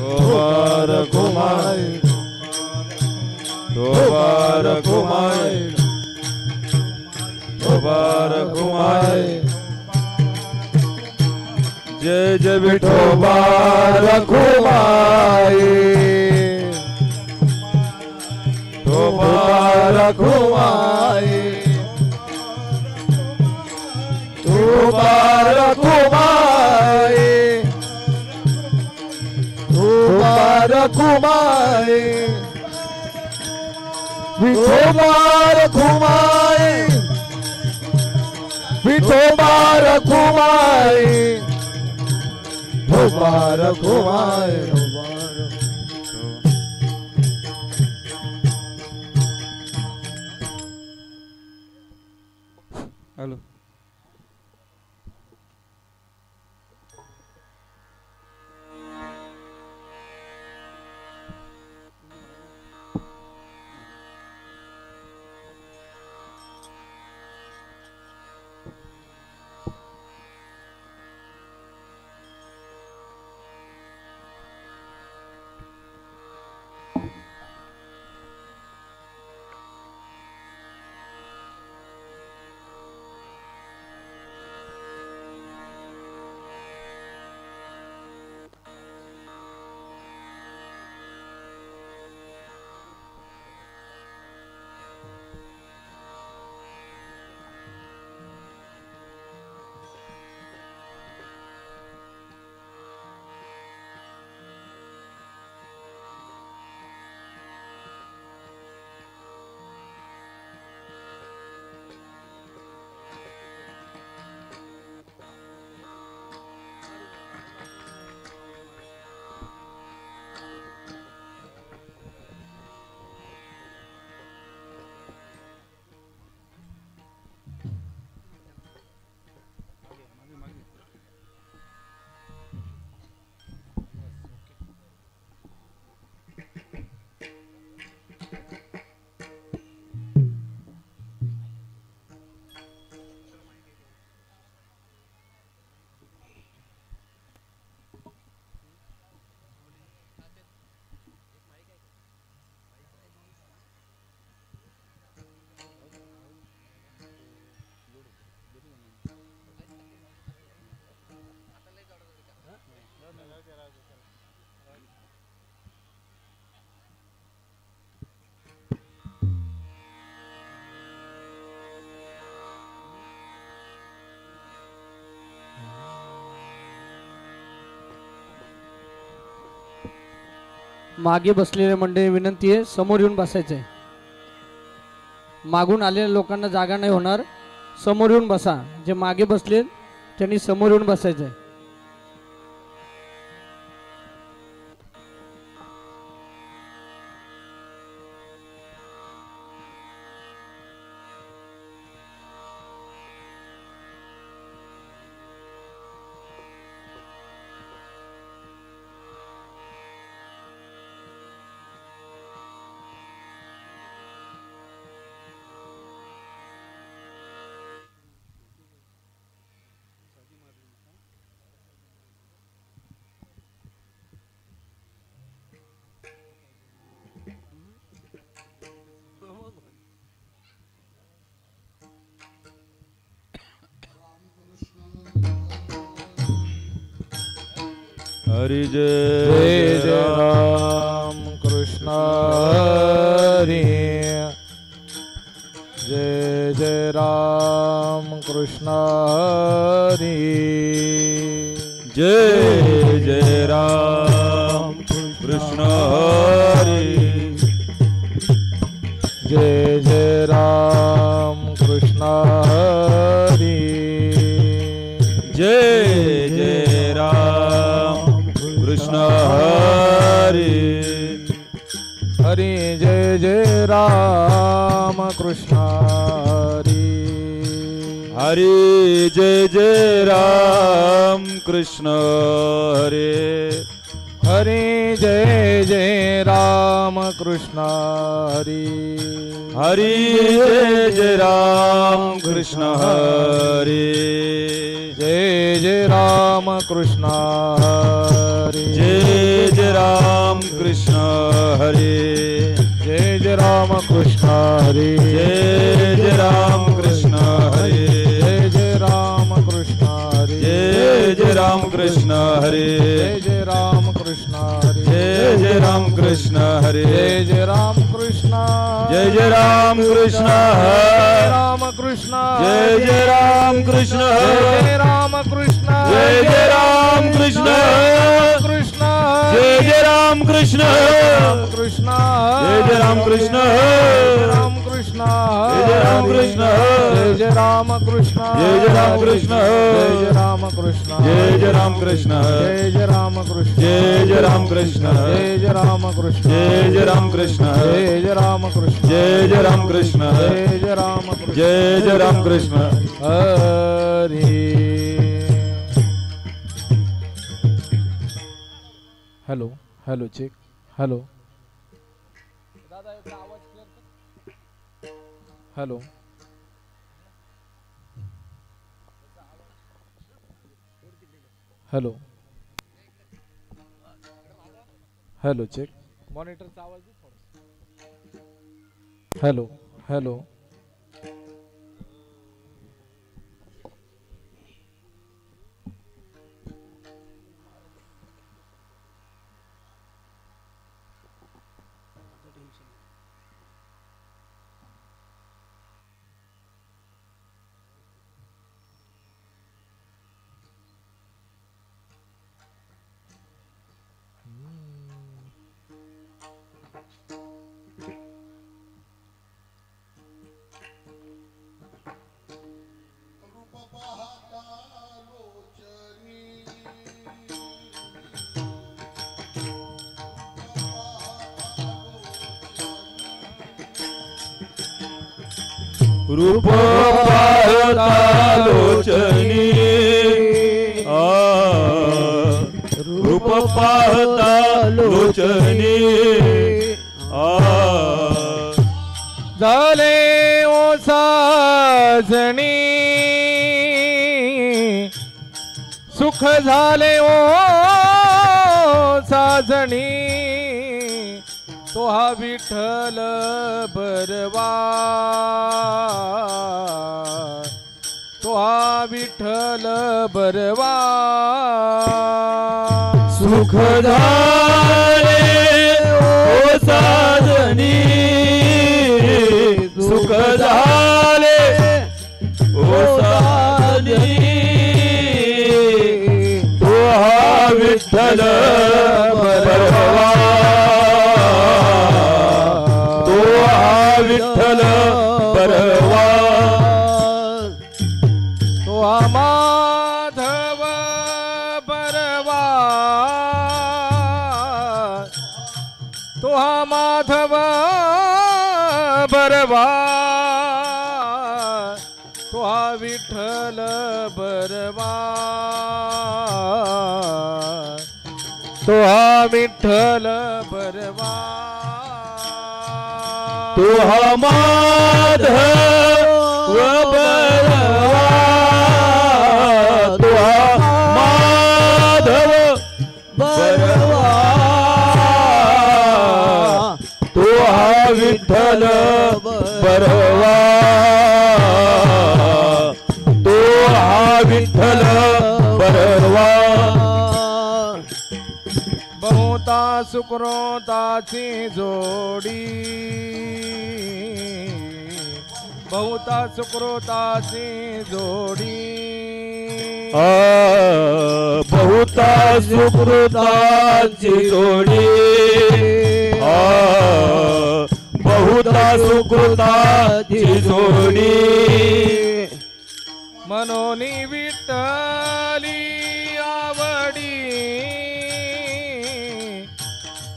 Tobar kumai, Tobar kumai, Tobar kumai. जय जय विठोबार कुमाई, तोबार कुमाई, तोबार कुमाई, तोबार कुमाई, विठोबार कुमाई, विठोबार कुमाई, तोबार कुमाई. Hello मागे बसलेल्या मंडळी विनंती आहे समोर येऊन बसायचं आहे. मागून आलेल्या लोकांना जागा नाही होणार, समोर येऊन बसा. जे मागे बसले त्यांनी समोर येऊन बसायचं आहे. हरि जय जय राम कृष्ण हरि जय जय राम कृष्ण हरि जय जय राम कृष्ण हरि जय जय राम कृष्ण हरि जय जय राम कृष्ण हरि हरि जय जय राम कृष्ण हरि हरि जय जय राम कृष्ण हरि हरि जय जय राम कृष्ण हरि हरि जय जय राम कृष्ण हरि जय जय राम कृष्ण हरि जय जय राम हरे जय जय राम कृष्ण हरे जय जय राम कृष्ण हरे जय जय राम कृष्ण हरे जय जय राम कृष्ण हरे जय जय राम कृष्ण हरे जय जय राम कृष्ण हरे जय जय राम कृष्ण जय जय राम कृष्ण हरे राम कृष्ण जय जय राम कृष्ण जय राम कृष्ण जय जय राम कृष्ण कृष्ण जय जय राम कृष्ण कृष्ण जय जय राम कृष्ण राम कृष्ण जय जय राम कृष्ण जय जय राम कृष्ण जय जय राम कृष्ण जय जय राम कृष्ण जय जय राम कृष्ण जय जय राम कृष्ण जय जय राम कृष्ण जय जय राम कृष्ण जय जय राम कृष्ण जय जय राम कृष्ण जय जय राम कृष्ण जय जय राम कृष्ण जय जय राम कृष्ण हरे hello hello check hello hello hello hello check मॉनिटरचा आवाज दे थोडा हॅलो हॅलो रूप पाहता लोचनी रूप पाहता लोचनी झाले ओ साजणी सुख झाले ओ साजणी तो हा विठ्ठल बरवा तो हा विठ्ठल बरवा सुख झाले ओ साजनी सुख झाले ओ साजनी तो हा विठ्ठल बरवा तो हा विठ्ठल बरवा तो हा माधव बरवा तो हा माधव बरवा तो हा विठ्ठल बरवा तो हा विठ्ठल बरवा तो हा माधव बरवा तो हा माधव बरवा तो हा विठ्ठल बरवा तो हा विठ्ठल बरवा बहुता सुकृताची जोडी बहुता सुकृताची जोडी बहुता सुकृताची जोडी बहुता सुकृताची जोडी मनोनी विठ्ठली आवडी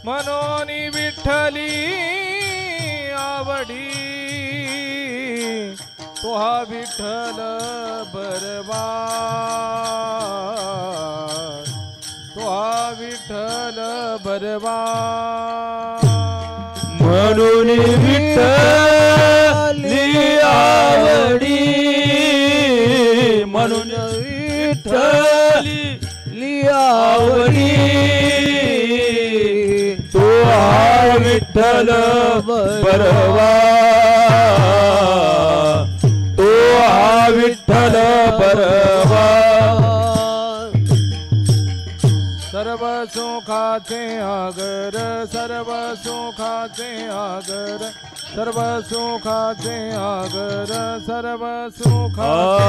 मनोनी विठ्ठली आवडी तो हा विठ्ठल बरवा तो हा विठ्ठल बरवा म्हणून विठ्ठली आवडी म्हणून विठ्ठली आवडी तो हा विठ्ठल विठ्ठल बरवा तो हा विठ्ठल बरवा सर्व सुखाचे आगर सर्व सुखाचे आगर सर्व सुखाचे आगर सर्व सुखाचे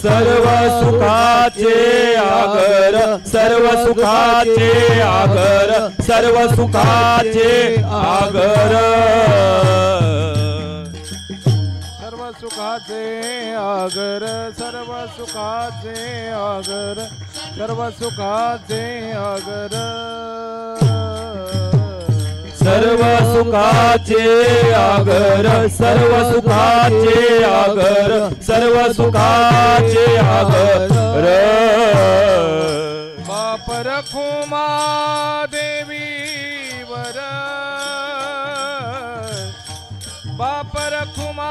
सर्व सुखाचे आगर सर्व सुखाचे आगर सर्व सुखाचे आगर सर्व सुखाचे आगर सर्व सुखाचे आगर सर्व सुखाचे आगर सर्व सुखाचे आगर सर्व सुखाचे आगर सर्व सुखाचे आगर बाप रखुमा देवी वर बाप रखुमा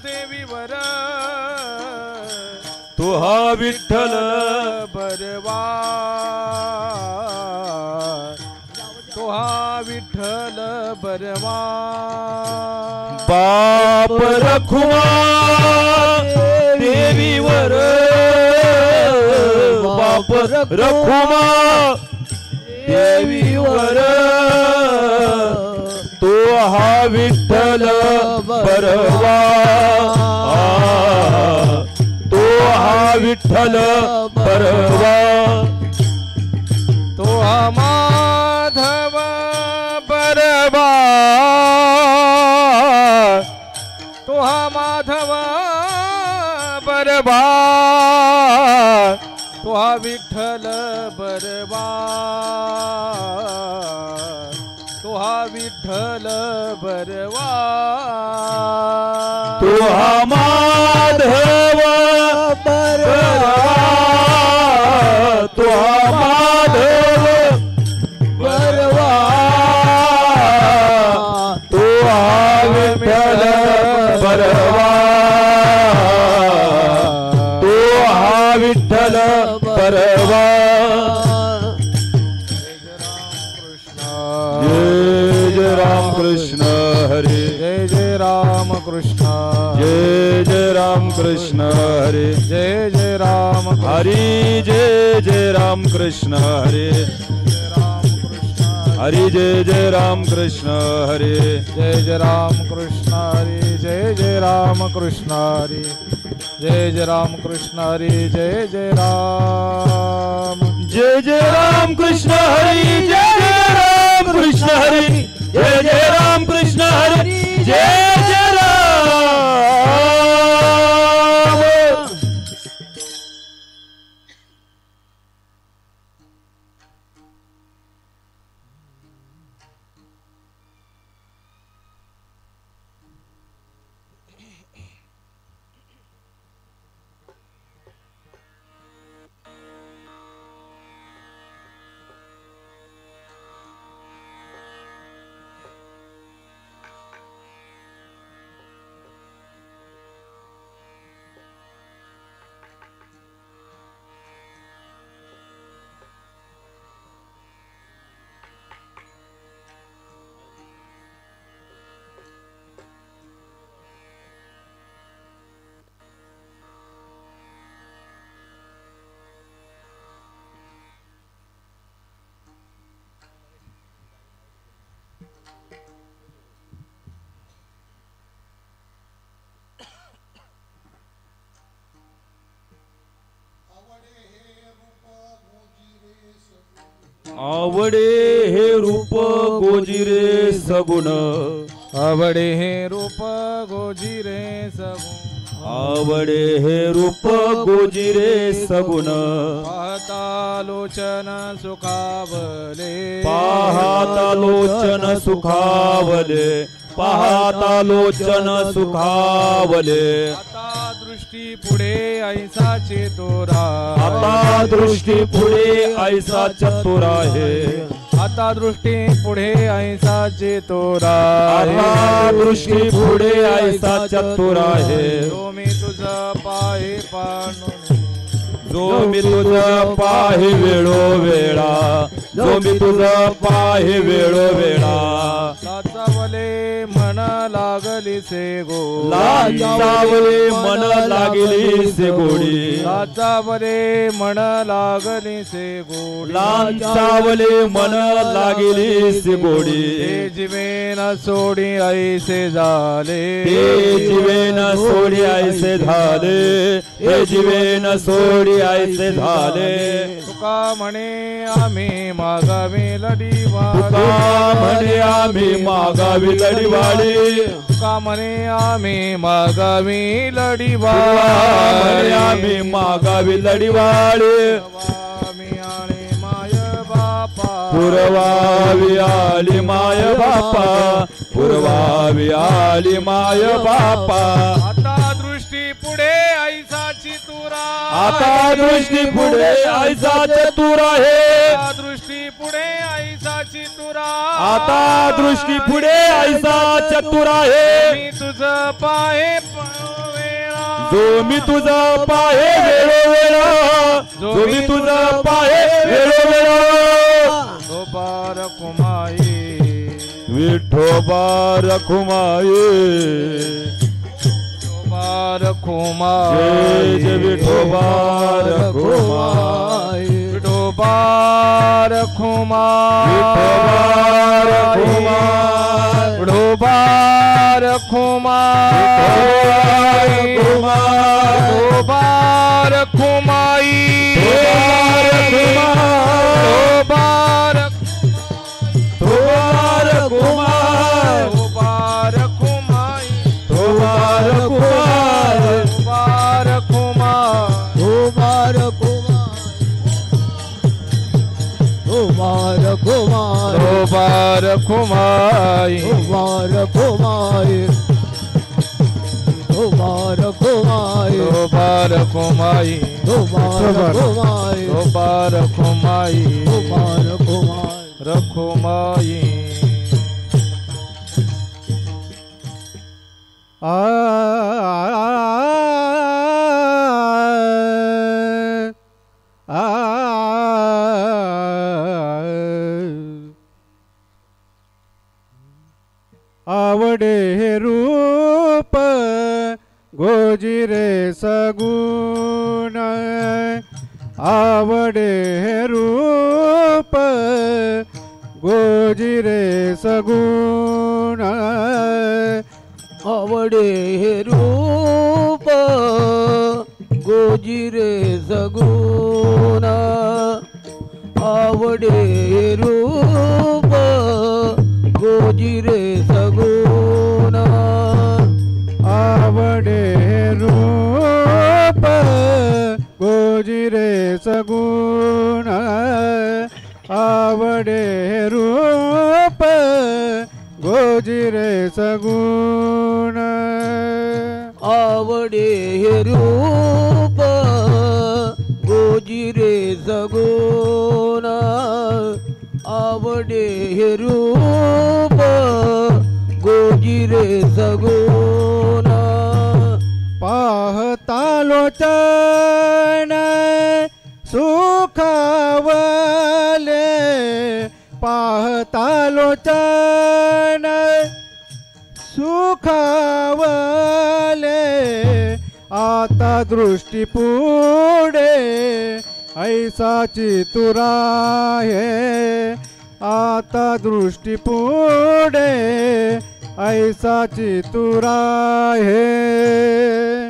देवी वर तो हा विठ्ठल बरवा तो हा विठ्ठल बरवा बाप रखुमा देवीवर बाप रखुमा देवीवर तो हा विठ्ठल बरवा तो हा विठ्ठल बरवा तो हा माधव बरवा तो हा माधव बरवा तो हा विठ्ठल बरवा तो हा विठ्ठल बरवा तो हा माधव बरवा तो हा माधव बरवा तो हा विठ्ठल बरवा तो हा विठ्ठल बरवा जय जय राम कृष्ण हरे जय जय राम कृष्ण जय जय राम कृष्ण हरे जय जय राम हरि जय जय राम कृष्ण हरे हरि जय जय राम कृष्ण हरे जय जय राम कृष्ण हरि जय जय राम कृष्ण हरि जय जय राम कृष्ण हरि जय जय राम जय जय राम कृष्ण हरि जय जय राम कृष्ण हरि जय जय राम कृष्ण हरि जय जय राम आवडे हे रूप गोजिरे सगुण आवडे हे रूप गोजिरे सगुण आवडे हे रूप गोजिरे सगुण पाहता लोचन सुखावले पाहता लोचन सुखावले पाहता लोचन सुखावले आता दृष्टी पुढे ऐसाचे तोरा आता दृष्टी पुढे ऐसा चतुर आहे आता दृष्टी पुढे ऐसाचे तोरा आता दृष्टी पुढे ऐसा चतुर आहे जो मी तुझ पाहे पाणून जो मी तुझ पाहि वेळो वेळा जो मी तुझं पाहे वेळोवेळा लाचावले मन लागली से गोडी लाचावले मन लागली से गोडी लाचावले मन लागली से गोडी लाचावले मन लागली से गोडी ते जीवेन सोडी ऐसे झाले ते जीवेन सोडी ऐसे झाले हे जीवेन सोडी ऐसे झाले तुका म्हणे आम्ही मागावी लढीवा तुका म्हणे आम्ही मागावी लढीवाळी तुका म्हणे आम्ही मागावी लढीवा म्हणे आम्ही मागावी लढीवाळी पुरवावी आली माय बापा पुरवावी आली माय बापा आता दृष्टी पुढे ऐसाची तुरा आता दृष्टी पुढे ऐसा चतुर आहे दृष्टी पुढे ऐसाची तुरा आता दृष्टी पुढे ऐसा चतुर आहे मी तुझ पाहे वेळा जो मी तुझं पाहे वेळोवेळा जो मी तुझं पाहे वेळोवेळा बार कुमाई विठोबा रखुमाई बार जय कुमाई जय विठोबा रखुमाई विठोबा रखुमाई विठोबा रखुमाई विठोबा रखुमाई बार कुमाई बार कुमाई बार कुमाई बार कुमाई बार कुमाई बार कुमाई बार कुमाई रखुमाई आवडे हे रूप गोजिरे सगुण आवडे हे रूप गोजिरे सगुण आवडे हे रूप गोजिरे सगुण आवडे हे रूप गोजिरे सगुण आवडे रूप गोजिरे सगुण आवडे रूप गोजिरे सगुण आवडे रूप गोजिरे सगुण आवडे रूप गोजिरे सगुण पाहता लोचन सुखावले पाहता लोचन सुखावले आता दृष्टी पुढे ऐसाची तुरा है आता दृष्टी पुढे ऐसाची तुरा है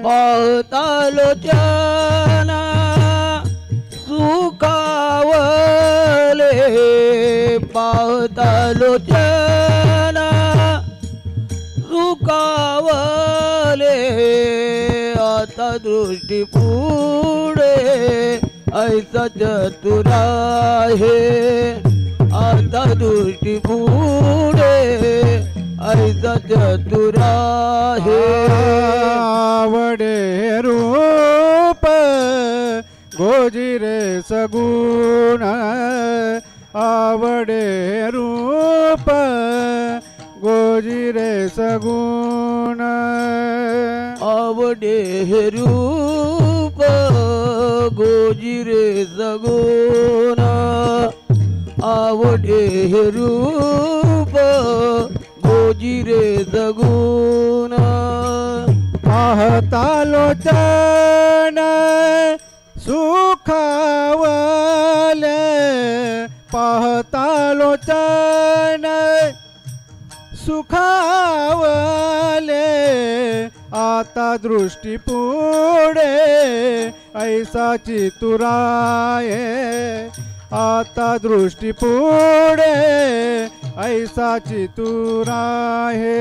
पाहता लोचना सुखावले पाहता लोचना सुखावले आता दृष्टी पुढे ऐसा चतुरा है आता दृष्टी पुढे ऐसा चतुरा है आवडे रूप गोजिरे सगुण आवडे रूप गोजिरे सगुण आवडे रूप गोजिरे सगुण आवडे हे रूप गोजिरे जगून पाहता लोचन सुखावले पाहता लोचन सुखावले आता दृष्टी पुढे ऐसा चितुराये आता दृष्टी पुढे ऐसा चितुराये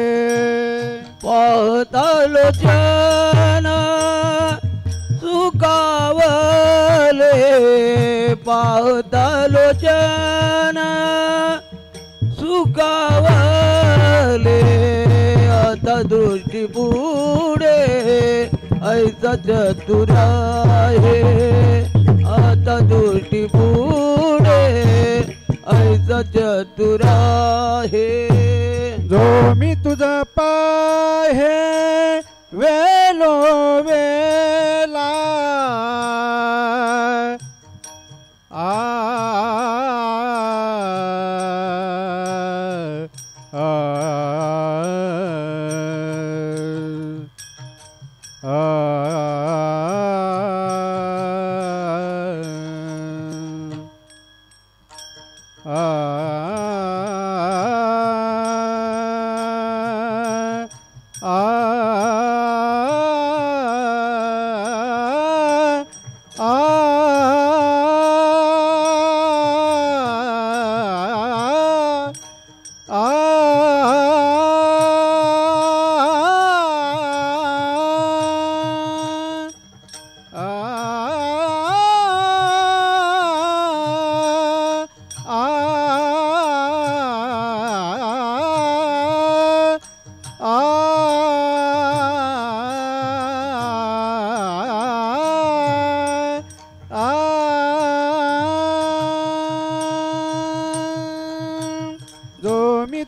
पाहता लोचन सुखावले पाहता लोचन सुखावले आता दृष्टी पुढे ऐसा चतुराये आता दृष्टी पुढे ऐसा चतुराये जो मी तुझा पाहे वेलो वेला आ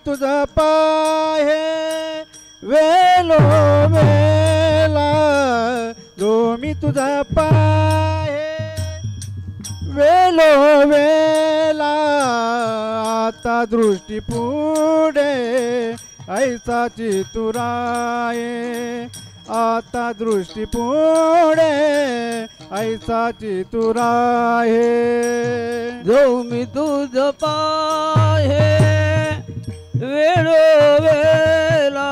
तुझा पाहे वेलो वेला जो मी तुझा पाहे वेलो वेला आता दृष्टी पुढे ऐसा चितुराये आता दृष्टी पुढे ऐसा चितुराये जो मी तुझ पाहे वेळो वेला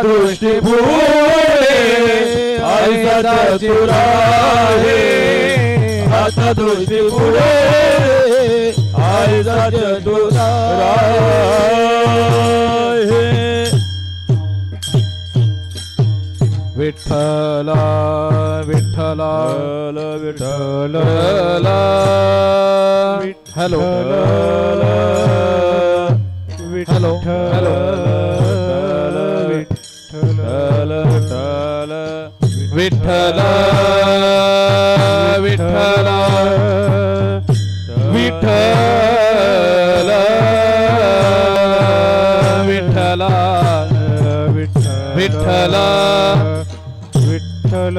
दृष्टी पुढे ऐसा चतुराये आता दृष्टी पुढे ऐसा चतुराये विठ्ठला विठ्ठला Vitthal hello hello hello Vitthal Vitthal Vitthal Vitthal Vitthal Vitthal Vitthal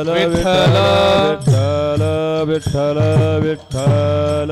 Vitthal Vitthal Vitthal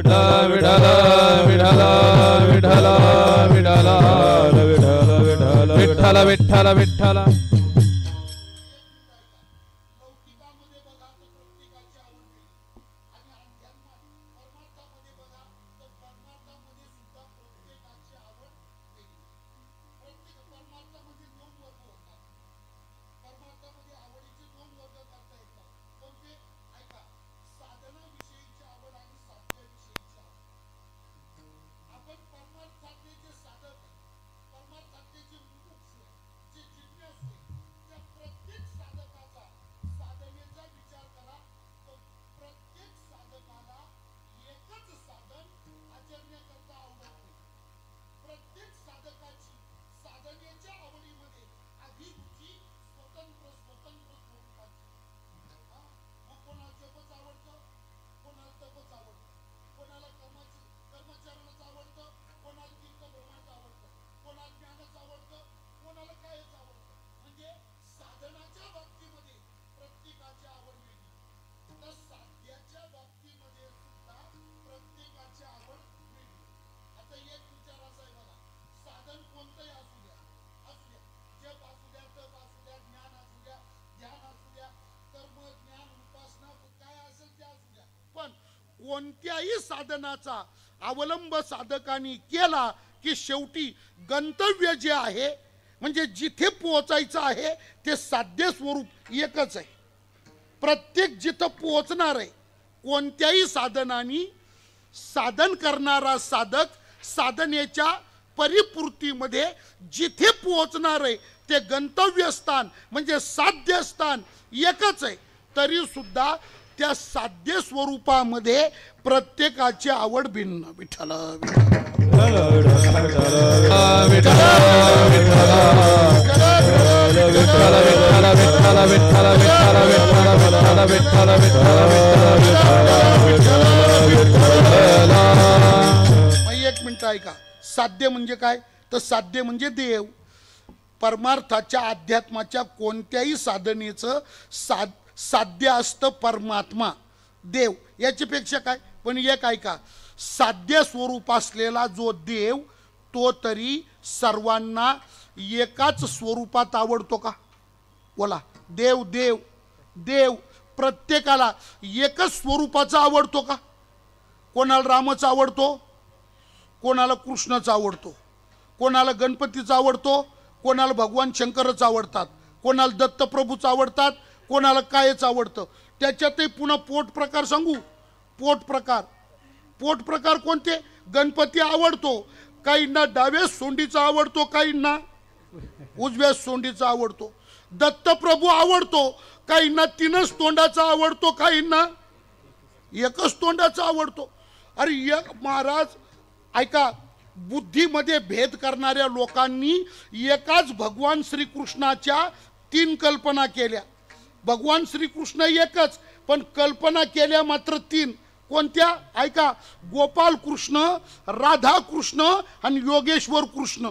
Vitthal Vitthal Vitthal Vitthal Vitthal Vitthal कोणत्याही साधनाचा अवलंब साधकांनी केला की शेवटी गंतव्य जे आहे म्हणजे जिथे पोहोचायचं आहे ते साध्य स्वरूप एकच आहे. प्रत्येक जिथं पोहोचणार आहे कोणत्याही साधनांनी साधन करणारा साधक साधनेच्या परिपूर्तीमध्ये जिथे पोहोचणार आहे ते गंतव्य स्थान म्हणजे साध्य स्थान एकच आहे. तरी सुद्धा त्या साध्य स्वरूपामध्ये प्रत्येकाची आवड भिन्न. विठ्ठल एक मिनिट ऐका. साध्य म्हणजे काय तर साध्य म्हणजे देव. परमार्थाच्या अध्यात्माच्या कोणत्याही साधनेचं साध्य असतं परमात्मा देव. याच्यापेक्षा काय पण एक ऐका. साध्य स्वरूप असलेला जो देव तो तरी सर्वांना एकाच स्वरूपात आवडतो का? बोला. देव देव देव प्रत्येकाला एकच स्वरूपाचा आवडतो का? कोणाला रामाचा आवडतो, कोणाला कृष्णाचा आवडतो, कोणाला गणपतीचा आवडतो, कोणाला भगवान शंकरच आवडतात, कोणाला दत्तप्रभूच आवडतात, कोणाला कायच आवडतं. त्याच्यातही पुन्हा पोट प्रकार सांगू. पोट प्रकार कोणते? गणपती आवडतो काहींना डाव्या सोंडीचा आवडतो, काहींना उजव्या सोंडीचा आवडतो. दत्तप्रभू आवडतो काहींना तीनच तोंडाचा आवडतो, काहींना एकच तोंडाचा आवडतो. अरे एक महाराज ऐका. बुद्धीमध्ये भेद करणाऱ्या लोकांनी एकाच भगवान श्रीकृष्णाच्या 3 कल्पना केल्या. भगवान श्रीकृष्ण एकच पण कल्पना केल्या मात्र 3. कोणत्या? ऐका. गोपाल कृष्ण, राधा कृष्ण आणि योगेश्वर कृष्ण.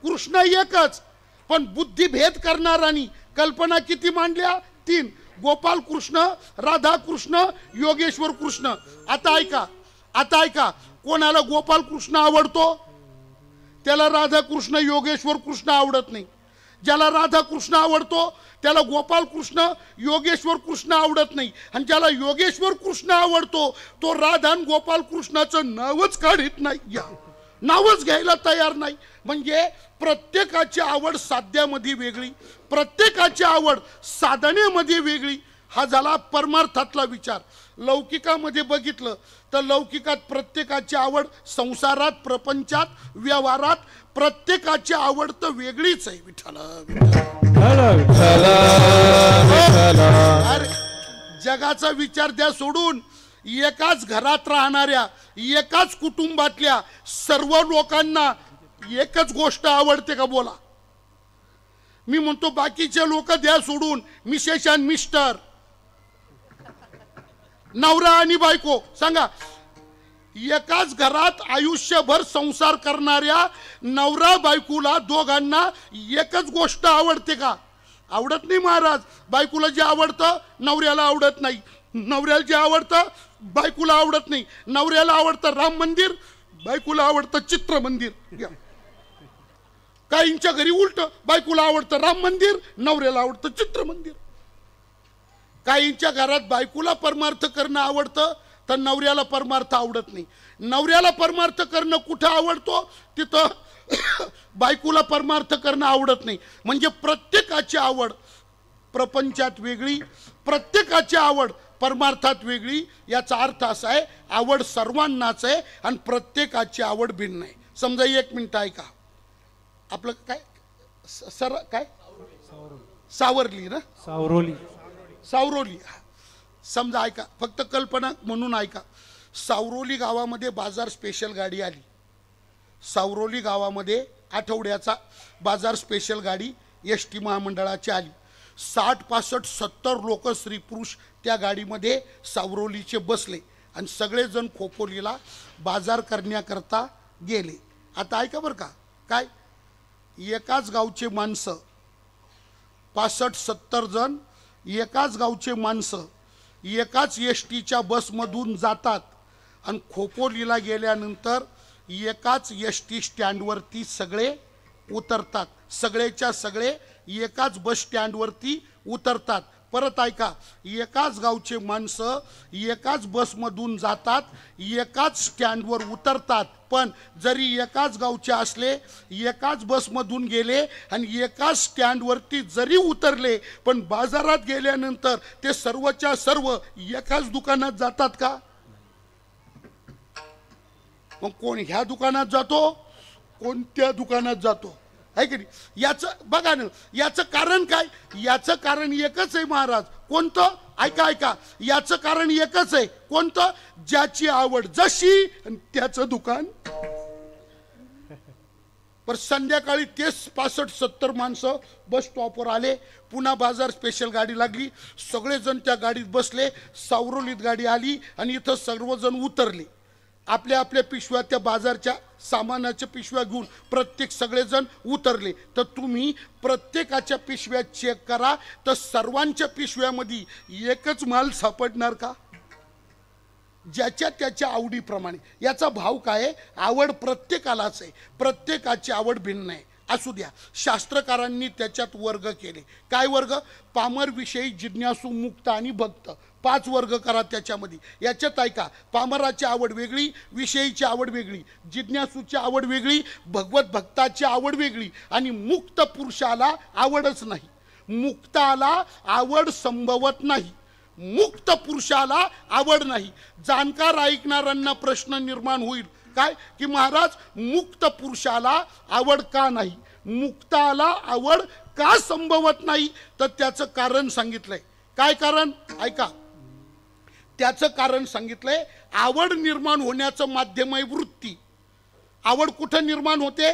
कृष्ण एकच पण बुद्धिभेद करणाऱ्यांनी कल्पना किती मांडल्या? 3. गोपाल कृष्ण, राधा कृष्ण, योगेश्वर कृष्ण. आता ऐका. कोणाला गोपाल कृष्ण आवडतो त्याला राधा कृष्ण योगेश्वर कृष्ण आवडत नाही. ज्याला राधा कृष्ण आवडतो त्याला गोपाल कृष्ण योगेश्वर कृष्ण आवडत नाही. आणि ज्याला योगेश्वर कृष्ण आवडतो तो राधा आणि गोपाल कृष्णाचं नावच काढत नाही, नावच घ्यायला तयार नाही. म्हणजे प्रत्येकाची आवड साध्यामध्ये वेगळी, प्रत्येकाची आवड साधनेमध्ये वेगळी. हा झाला परमार्थातला विचार. लौकिकामध्ये बघितलं तर लौकिकात प्रत्येकाची आवड संसारात, प्रपंचात, व्यवहारात प्रत्येकाची आवड तर वेगळीच आहे. विठ्ठल अरे जगाचा विचार द्या सोडून. एकाच घरात राहणाऱ्या एकाच कुटुंबातल्या सर्व लोकांना एकच गोष्ट आवडते का? बोला. मी म्हणतो बाकीचे लोक द्या सोडून. मिसेस आणि मिस्टर, नवरा आणि बायको, सांगा एकाच घरात आयुष्यभर संसार करणाऱ्या नवरा बायकोला दोघांना एकच गोष्ट आवडते का? आवडत नाही महाराज. बायकोला जे आवडतं नवऱ्याला आवडत नाही, नवऱ्याला जे आवडतं बायकोला आवडत नाही. नवऱ्याला आवडतं राम मंदिर, बायकोला आवडतं चित्र मंदिर. काहींच्या घरी उलट, बायकोला आवडतं राम मंदिर, नवऱ्याला आवडतं चित्र मंदिर. काहींच्या घरात बायकोला परमार्थ करणं आवडतं तर नवऱ्याला परमार्थ आवडत नाही. नवऱ्याला परमार्थ करणं कुठं आवडतो तिथं बायकोला परमार्थ करणं आवडत नाही. म्हणजे प्रत्येकाची आवड प्रपंचात वेगळी, प्रत्येकाची आवड परमार्थात वेगळी. याचा अर्थ असा आहे आवड सर्वांनाच आहे आणि प्रत्येकाची आवड भिन्न आहे. समजा 1 मिनिट ऐका. आपलं काय सर काय सावरली ना, सावरोली. समजा ऐका, फक्त कल्पना म्हणून ऐका. सावरोली गावामध्ये बाजार स्पेशल गाडी आली. सावरोली गावामध्ये आठवड्याचा बाजार स्पेशल गाडी एस.टी. महामंडळाची आली. 60, 65, 70 लोक स्त्री पुरुष त्या गाडीमध्ये सावरोलीचे बसले आणि सगळेजण खोपोलीला बाजार करण्याकरता गेले. आता ऐका बरं का, काय एकाच गावचे माणसं 65-70 जण एकाच गावचे माणसं एकाच एस.टीच्या बसमधून जातात आणि खोपोलीला गेल्यानंतर एकाच एस.टी स्टँडवरती सगळे उतरतात. सगळेच्या सगळे एकाच बस स्टँडवरती उतरतात. परत ऐका, एकाच गावचे माणसं एकाच बसमधून जातात, एकाच स्टँडवर उतरतात. पण जरी एकाच गावचे असले, एकाच बसमधून गेले आणि एकाच स्टँडवरती जरी उतरले, पण बाजारात गेल्यानंतर ते सर्वच्या सर्व एकाच दुकानात जातात का? मग कोण ह्या दुकानात जातो, कोण त्या दुकानात जातो, आहे की नाही? याचं बघा ना, याचं कारण काय? याचं कारण एकच आहे महाराज. कोणतं? ऐका ऐका, याचं कारण एकच आहे. कोणतं? ज्याची आवड जशी आणि त्याचं दुकान. पर संध्याकाळी तेच 65-70 माणसं बस स्टॉपवर आले. पुन्हा बाजार स्पेशल गाडी लागली. सगळेजण त्या गाडीत बसले. सावरोलीत गाडी आली आणि इथं सर्वजण उतरले. आपल्या आपल्या पिशव्या, त्या बाजारच्या सामानाच्या पिशव्या घेऊन प्रत्येक सगळेजण उतरले. तर तुम्ही प्रत्येकाच्या पिशव्या चेक करा, तर सर्वांच्या पिशव्यामध्ये एकच माल सापडणार का? ज्याच्या त्याच्या आवडीप्रमाणे. याचा भाव काय? आवड प्रत्येकालाच आहे, प्रत्येकाची आवड भिन्न आहे. असू द्या. शास्त्रकारांनी त्याच्यात वर्ग केले. काय वर्ग? पामर, विषयी, जिज्ञासू, मुक्त आणि भक्त. 5 वर्ग करा त्याच्यामध्ये. याच्यात ऐका, पामराची आवड वेगळी, विषयीची आवड वेगळी, जिज्ञासूची आवड वेगळी, भगवत भक्ताची आवड वेगळी आणि मुक्त पुरुषाला आवडच नाही. मुक्ताला आवड संभवत नाही. मुक्त पुरुषाला आवड नाही. जाणकार ऐकणाऱ्यांना प्रश्न निर्माण होईल, काय की महाराज मुक्त पुरुषाला आवड का नाही, मुक्ताला आवड का संभवत नाही? तर त्याचं कारण सांगितलंय. काय कारण? ऐका, त्याचं कारण सांगितलंय. आवड निर्माण होण्याचं माध्यम आहे वृत्ती. आवड कुठं निर्माण होते?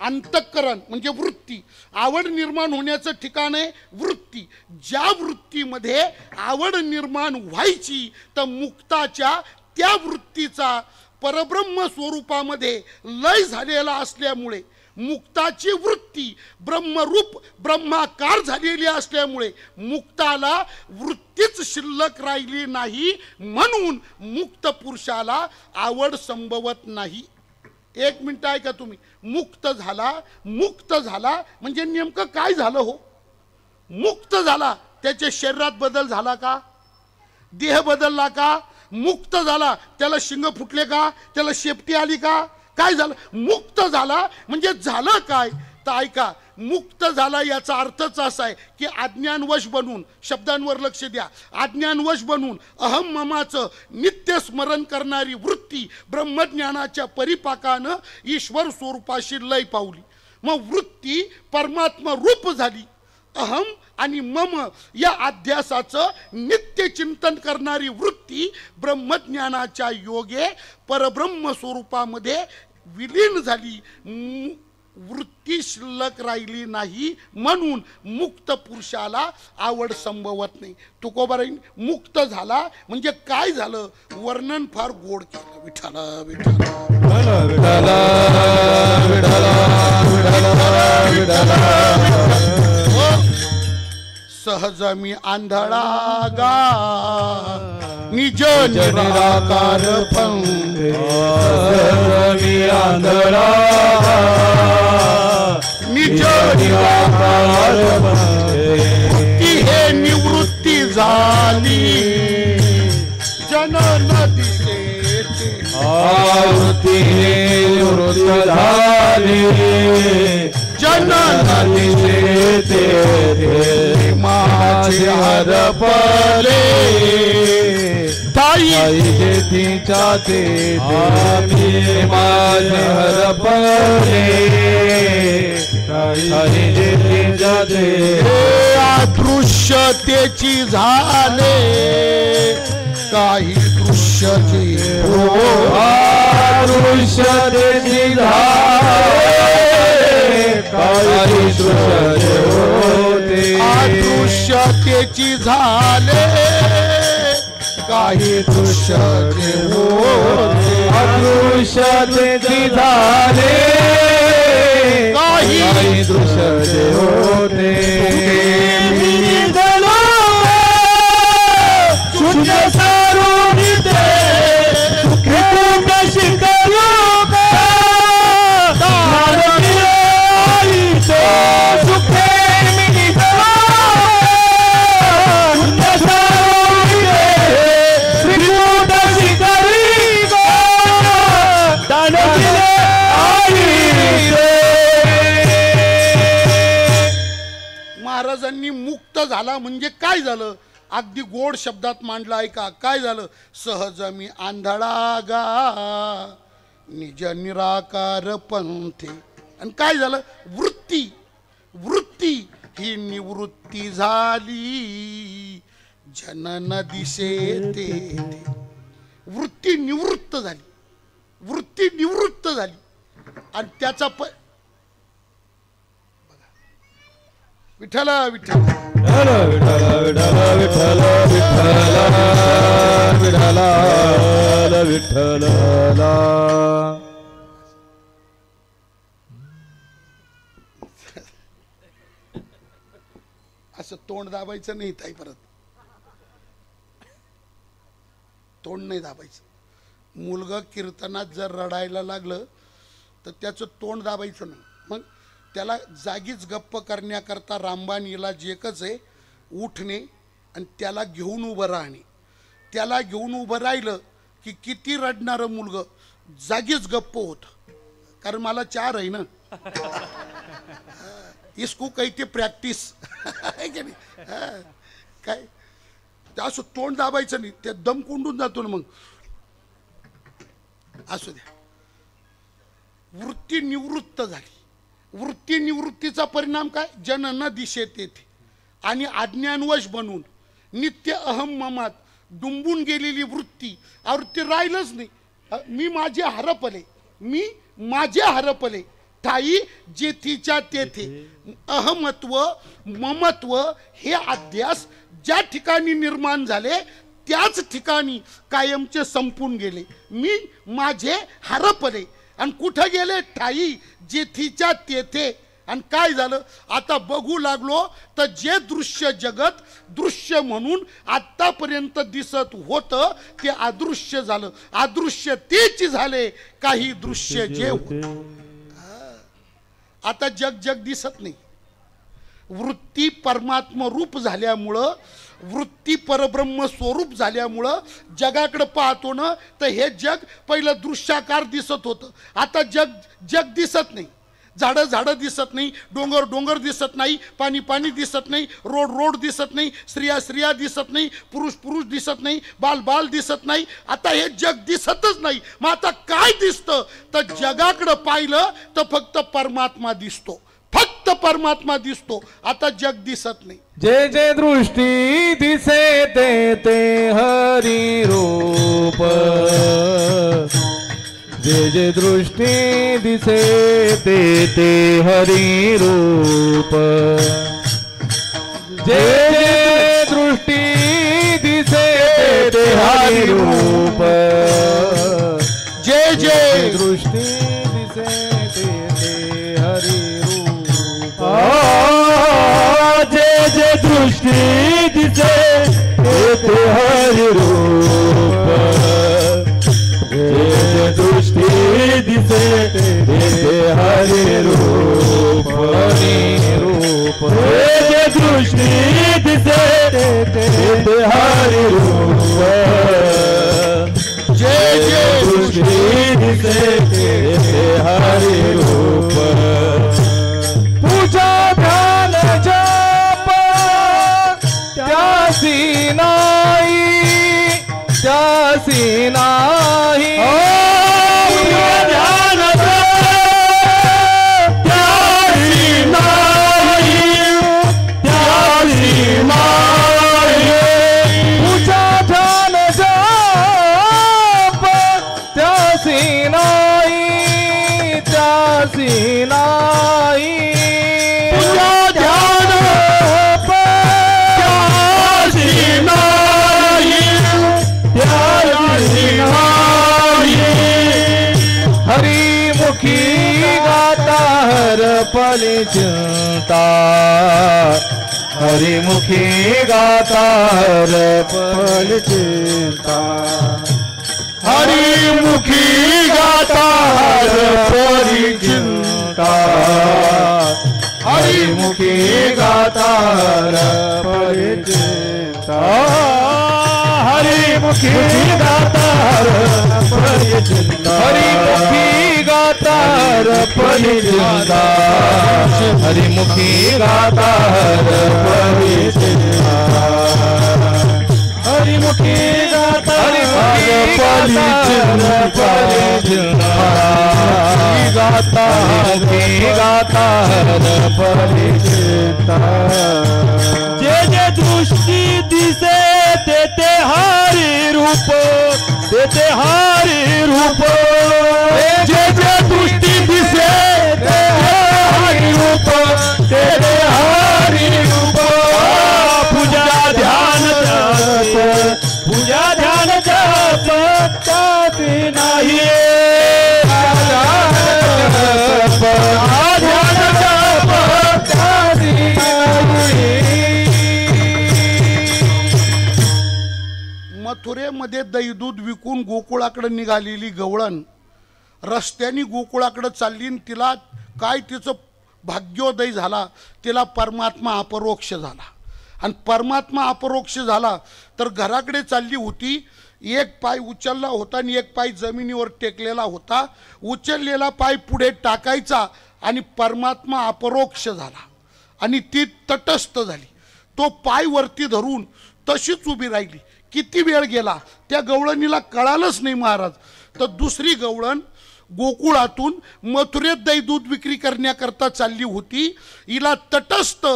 अंतःकरण म्हणजे वृत्ती. आवड निर्माण होण्याचं ठिकाण आहे वृत्ती. ज्या वृत्तीमध्ये आवड निर्माण व्हायची, तर मुक्ताच्या त्या वृत्तीचा परब्रह्म स्वरूपामध्ये लय झालेला असल्यामुळे, मुक्ताची वृत्ती ब्रह्मरूप ब्रह्माकार झालेली असल्यामुळे मुक्ताला वृत्तीच शिल्लक राहिली नाही. म्हणून मुक्त पुरुषाला आवड संभवत नाही. 1 मिनिट ऐका तुम्ही. मुक्त झाला, मुक्त झाला म्हणजे नेमकं काय झालं हो? मुक्त झाला, त्याच्या शरीरात बदल झाला का? देह बदलला का? मुक्त झाला, त्याला शिंग फुटले का? त्याला शेपटी आली का? काय झालं? मुक्त झाला म्हणजे झालं काय? तर ऐका, मुक्त झाला याचा अर्थच असा आहे की अज्ञानवश बनून, शब्दांवर लक्ष द्या, अज्ञानवश बनून अहम ममाचं नित्य स्मरण करणारी वृत्ती ब्रह्मज्ञानाच्या परिपाकानं ईश्वर स्वरूपाशी लय पावली. मग वृत्ती परमात्मा रूप झाली. अहम आणि मम या अध्यासाचं नित्य चिंतन करणारी वृत्ती ब्रह्मज्ञानाच्या योगे परब्रह्म स्वरूपामध्ये विलीन झाली. वृत्ती शिल्लक राहिली नाही. म्हणून मुक्त पुरुषाला आवड संभवत नाही. तुकोबाराय मुक्त झाला म्हणजे काय झालं? वर्णन फार गोड केलं. विठ्ठला विठ्ठला विठ्ठला विठ्ठला विठ्ठला. सहज मी आंधळा गा निज निराकार पंथे मी आंधळा निज निराकार ती हे निवृत्ती झाली जनन दिसे आवृत्ती निवृत्त झाली जनन दिसे ते माझे हरपले ताई जेथीच्या तेथे माझे हरपले जेथीच्या तेथे अदृश्यतेची झाले काही दृश्यते दृश्यतेची झाले काही दृश्य होते अदृश्यतेची झाले काही दृश्य होते अदृश्यतेची झाले काही दृश्य होते शून्य सारून ते सुखे कशी करू सुखे महाराजांनी मुक्त झाला म्हणजे काय झालं अगदी गोड शब्दात मांडलं ऐका काय झालं सहज मी आंधळा गा निज निराकार पंथे आणि काय झालं वृत्ती वृत्ती ही निवृत्ती झाली जनन दिसे ते वृत्ती निवृत्त झाली वृत्ती निवृत्त झाली आणि त्याचा विठ्ठला विठ्ठल विठ्ठल विठ्ठल विठ्ठल विठ्ठल विठ्ठल असं तोंड दाबायचं नाही ताई परत तोंड नाही दाबायचं मुलगा कीर्तनात जर रडायला लागलं तर त्याचं तोंड दाबायचं नाही मग त्याला जागीच गप्प करण्याकरता रामबाण इलाज एकच आहे उठणे आणि त्याला घेऊन उभं राहणे त्याला घेऊन उभं राहिलं की किती रडणारं मुलगं जागीच गप्प होतं कारण मला 4 आहे ना इसको कहते प्रॅक्टिस आहे की नाही काय ते असं तोंड दाबायचं नाही ते दम कोंडून जातो ना मग असू द्या वृत्ती निवृत्त झाली वृत्ती निवृत्तीचा परिणाम काय जनन दिशे तेथे आणि अज्ञानवश बनून नित्य अहम ममात डुंबून गेलेली वृत्ती आवृत्ती राहिलंच नाही मी माझे हरपले मी माझे हरपले ठाई जेथीच्या तेथे अहमत्व ममत्व हे अध्यास ज्या ठिकाणी निर्माण झाले त्याच ठिकाणी कायमचे संपून गेले मी माझे हरपले आणि कुठं गेले ठाई जेथीच्या तेथे आणि काय झालं आता बघू लागलो तर जे दृश्य जगत दृश्य म्हणून आतापर्यंत दिसत होतं ते अदृश्य झालं अदृश्य तेच झाले काही दृश्य जे होते आता जग जग दिसत नाही वृत्ती परमात्म रूप झाल्यामुळं वृत्ती परब्रह्म स्वरूप झाल्यामुळं जगाकडे पाहतो ना तर हे जग पहिलं दृश्याकार दिसत होतं आता जग जग दिसत नाही झाडं झाडं दिसत नाही डोंगर डोंगर दिसत नाही पाणी पाणी दिसत नाही रोड रोड दिसत नाही स्त्रिया स्त्रिया दिसत नाही पुरुष पुरुष दिसत नाही बाल बाल दिसत नाही आता हे जग दिसतच नाही मग आता काय दिसतं तर जगाकडे पाहिलं तर फक्त परमात्मा दिसतो फक्त परमात्मा दिसतो आता जग दिसत नाही जे जे दृष्टी दिसे ते ते हरी रूप जे जे दृष्टी दिसे ते ते हरी रूप जे जे दृष्टी दिसे ते हरी रूप जे जे दृष्टी दिसे ते हरी रूप जे जे दृष्टी दृष्टी दिसे तेथे हरी रूप जे दृष्टी दिसे तेथे हरी रूप जे दृष्टी दिसे तेथे हरी रूप जे दृष्टी दिसे तेथे हरी रूप पूजा ध्यान जप त्यासी नाही ध्यान त्यासी नाही पूजा ध्यान जप त्यासी नाही पूजा ध्यान त्यासी नाही हरिमुखी गाता हर पली चिंता हरिमुखी गाता हर पली चिंता हरिमुखी गाता हर परी चिंता हरिमुखी गाता हर पली चिंता हरिमुखी गाता हर परी चिंता हरिमुखी गाता हर पली चिंता हरिमुखी गाता हर पली चिंता हरिमुखी गाता गाता गाता जे दृष्टी दिसे तेथे हरी रूप तेथे हरी रूप जे दृष्टी दिसे तेथे हरी रूप तेथे हरी रूप पूजा ध्यान जप पूजा ध्यान जप त्यासी नाही मथुरेमध्ये दही दूध विकून गोकुळाकडे निघालेली गवळण रस्त्याने गोकुळाकडे चालली आणि तिला काय तिचं भाग्योदय झाला, तिला परमात्मा अपरोक्ष झाला. आणि परमात्मा अपरोक्ष झाला तर घराकडे चालली होती. एक पाय उचलला होता आणि एक पाय जमिनीवर टेकलेला होता. उचललेला पाय पुढे टाकायचा आणि परमात्मा अपरोक्ष झाला आणि ती तटस्थ झाली. तो पाय वरती धरून तशीच उभी राहिली. किती वेळ गेला त्या गवळणीला कळालंच नाही महाराज. तर दुसरी गवळण गोकुळातून मथुरेत दही दूध विक्री करण्याकरता चालली होती. हिला तटस्थ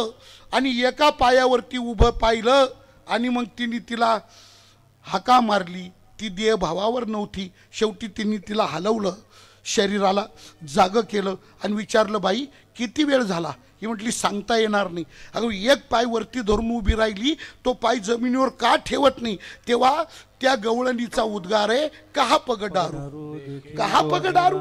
आणि एका पायावरती उभं पाहिलं आणि मग तिला हाका मारली. ती देहभावावर नव्हती. शेवटी तिने तिला हलवलं, शरीराला जागं केलं आणि विचारलं, बाई किती वेळ झाला? ही म्हटली सांगता येणार नाही. अगं एक पाय वरती धरून उभी राहिली, तो पाय जमिनीवर का ठेवत नाही? तेव्हा त्या गवळणीचा उद्गार आहे, कहा पग डारू, कहा पग डारू.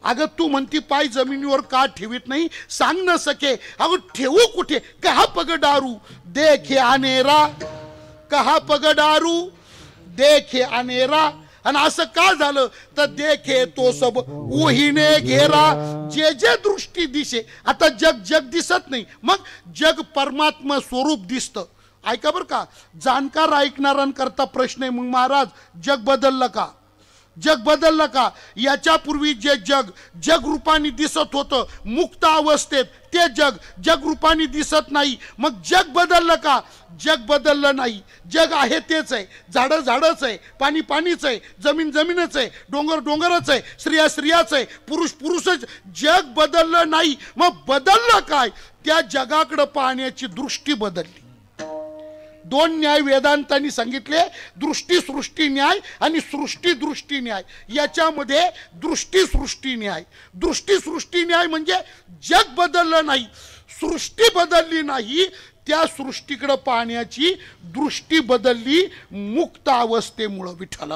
अगं तू म्हणती पाय जमिनीवर का ठेवीत नाही, सांग न सके. अगं ठेवू कुठे? कहा पग डारू देखे अनेरा, कहा पग डारू देखे अनेरा. आणि असं का झालं तर देखे तो सब उहीने घेरा. जे जे दृष्टी दिसे, आता जग दिसत नाही, मग जग परमात्मा स्वरूप दिसतं. ऐका बरं का, जाणकार ऐकणाऱ्यांकरता प्रश्न आहे, मग महाराज जग बदललं का? जग बदललं का? याच्यापूर्वी जे जग रूपाने दिसत होतं मुक्त अवस्थेत, ते जग रूपाने दिसत नाही. मग जग बदललं का? जग बदललं नाही. जग आहे तेच आहे. झाडं झाडच आहे, पाणी पाणीच आहे, जमीन जमीनच आहे, डोंगर डोंगरच आहे, स्त्रिया स्त्रियाच आहे, पुरुष पुरुषच. जग बदललं नाही. मग बदललं काय? त्या जगाकडे पाहण्याची दृष्टी बदलली. दोन न्याय वेदांतांनी सांगितले, दृष्टी सृष्टी न्याय आणि सृष्टी दृष्टी न्याय. याच्यामध्ये दृष्टी सृष्टी न्याय. दृष्टी सृष्टी न्याय म्हणजे जग बदललं नाही, सृष्टी बदलली नाही, त्या सृष्टीकडे पाहण्याची दृष्टी बदलली मुक्त अवस्थेमुळं. विठ्ठल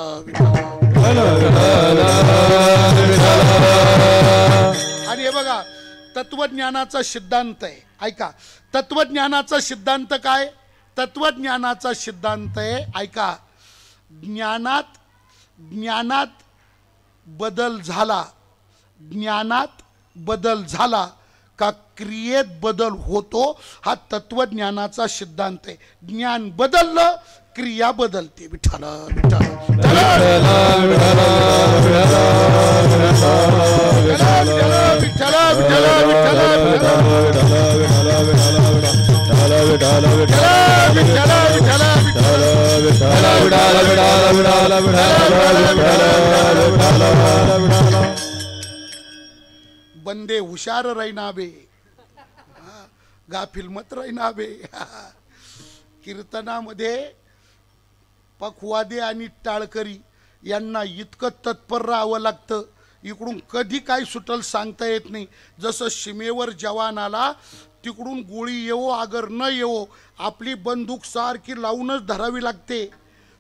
आणि हे बघा तत्वज्ञानाचा सिद्धांत आहे. ऐका, तत्वज्ञानाचा सिद्धांत काय? तत्वज्ञानाचा सिद्धांत आहे. ऐका, ज्ञानात बदल झाला, ज्ञानात बदल झाला का क्रियेत बदल होतो, हा तत्वज्ञानाचा सिद्धांत आहे. ज्ञान बदललं, क्रिया बदलते. विठ्ठल विठ्ठल बंदे हुशार रैनाबे, गाफिल मत रैनाबे. कीर्तनामध्ये पखवादे आणि टाळकरी यांना इतकं तत्पर राहावं लागतं, इकडून कधी काय सुटल सांगता येत नाही. जसं सीमेवर जवान आला, तिकडून गोळी येवो अगर न येवो, आपली बंदूक सारखी लावूनच धरावी लागते.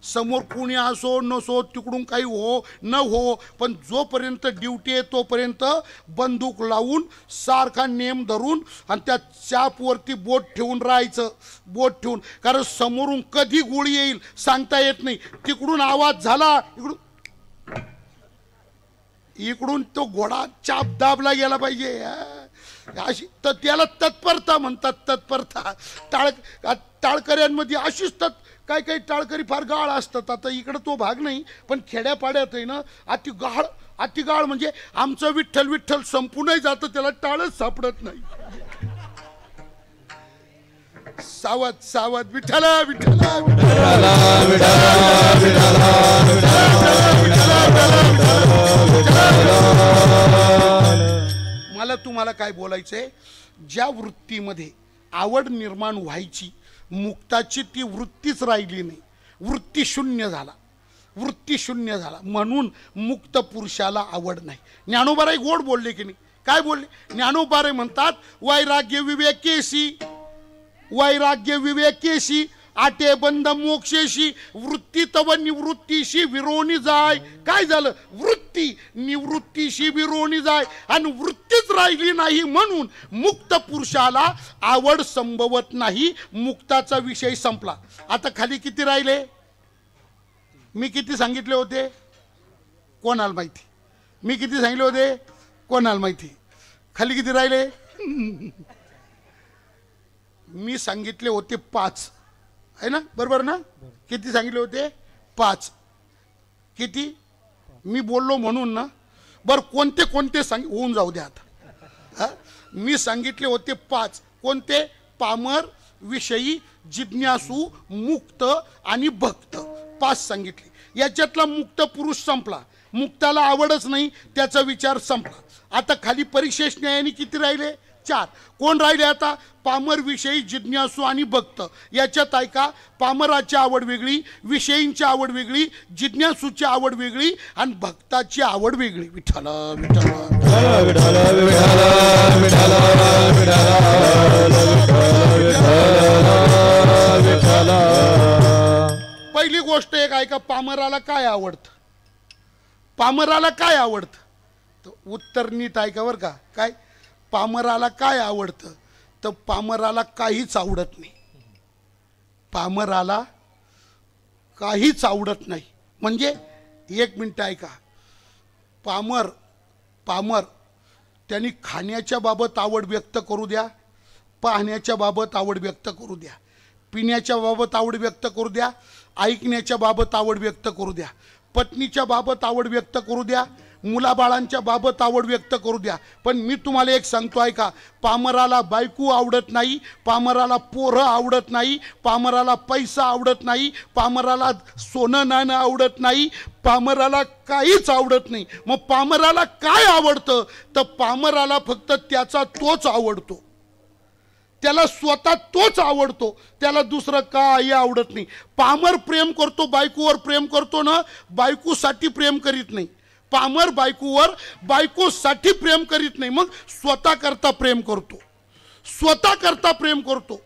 समोर कोणी असो नसो, तिकडून काही हो न हो, पण जोपर्यंत ड्युटी आहे तोपर्यंत बंदूक लावून सारखा नेम धरून आणि त्या चापवरती बोट ठेवून राहायचं, बोट ठेवून. कारण समोरून कधी गोळी येईल सांगता येत नाही. तिकडून आवाज झाला, इकडून तो घोडा चाप दाबला गेला पाहिजे, अशी तर त्याला तत्परता म्हणतात. तत्परता टाळकऱ्यांमध्ये अशीच काही काही टाळकरी फार गाळ असतात. आता इकडं तो भाग नाही, पण खेड्यापाड्यात आहे ना अति गाळ म्हणजे आमचं विठ्ठल विठ्ठल संपूनही जातं, त्याला टाळच सापडत नाही. सावध सावध विठ्ठल विठ्ठल मला तुम्हाला काय बोलायचंय, ज्या वृत्तीमध्ये आवड निर्माण व्हायची, मुक्ताची ती वृत्तीच राहिली नाही. वृत्ती शून्य झाला, वृत्ती शून्य झाला, म्हणून मुक्त पुरुषाला आवड नाही. ज्ञानोबाराय गोड बोलले की नाही? काय बोलले ज्ञानोबाराय? म्हणतात वैराग्य विवेकेशी, वैराग्य विवेकेशी आटे बंद मोक्षेशी, वृत्ती तव निवृत्तीशी विरोणी जाय. काय झालं? वृत्ती निवृत्तीशी विरोणी जाय, आणि वृत्तीच राहिली नाही म्हणून मुक्त पुरुषाला आवड संभवत नाही. मुक्ताचा विषय संपला. आता खाली किती राहिले? मी किती सांगितले होते कोणाला माहिती? मी किती सांगितले होते कोणाला माहिती? खाली किती राहिले? मी सांगितले होते 5, आहे ना? बरोबर ना? किती सांगितले होते? 5. किती मी बोललो म्हणून ना. बर कोणते कोणते होऊन जाऊ द्या आता. मी सांगितले होते 5. कोणते? पामर, विषयी, जिज्ञासू, मुक्त आणि भक्त. 5 सांगितले. याच्यातला मुक्त पुरुष संपला, मुक्ताला आवडच नाही, त्याचा विचार संपला. आता खाली परिशेष न्यायाने किती राहिले? 4. कोण राहिले आता? पामर, विषयी, जिज्ञासू आणि भक्त. याच्यात ऐका, पामराची आवड वेगळी, विषयींची आवड वेगळी, जिज्ञासूची आवड वेगळी आणि भक्ताची आवड वेगळी. विठ्ठल विठ्ठल पहिली गोष्ट एक ऐका, पामराला काय आवडतं? पामराला काय आवडतं? तर उत्तर नीट ऐका बरं का. काय पामराला काय आवडतं? तर पामराला काहीच आवडत नाही. पामराला काहीच आवडत नाही. म्हणजे 1 मिनिट ऐका. पामर त्यांनी खाण्याच्या बाबत आवड व्यक्त करू द्या, पाहण्याच्या बाबत आवड व्यक्त करू द्या, पिण्याच्या बाबत आवड व्यक्त करू द्या, ऐकण्याच्या बाबत आवड व्यक्त करू द्या, पत्नीच्या बाबत आवड व्यक्त करू द्या, मुलाबाळांच्या बाबत आवड व्यक्त करू द्या. पण मी तुम्हाला एक सांगतो ऐका, पामराला बायको आवडत नाही, पामराला पोरं आवडत नाही, पामराला पैसा आवडत नाही, पामराला सोनं नाणं आवडत नाही, पामराला काहीच आवडत नाही. मग पामराला काय आवडतं? तर पामराला फक्त त्याचा तोच आवडतो, त्याला स्वतः तोच आवडतो, त्याला दुसरं काही आवडत नाही. पामर प्रेम करतो, बायकोवर प्रेम करतो ना, बायकोसाठी प्रेम करीत नाही. पामर बायकोसाठी प्रेम करीत नाही, मग स्वतः करता प्रेम करतो, स्वतः करता प्रेम करतो.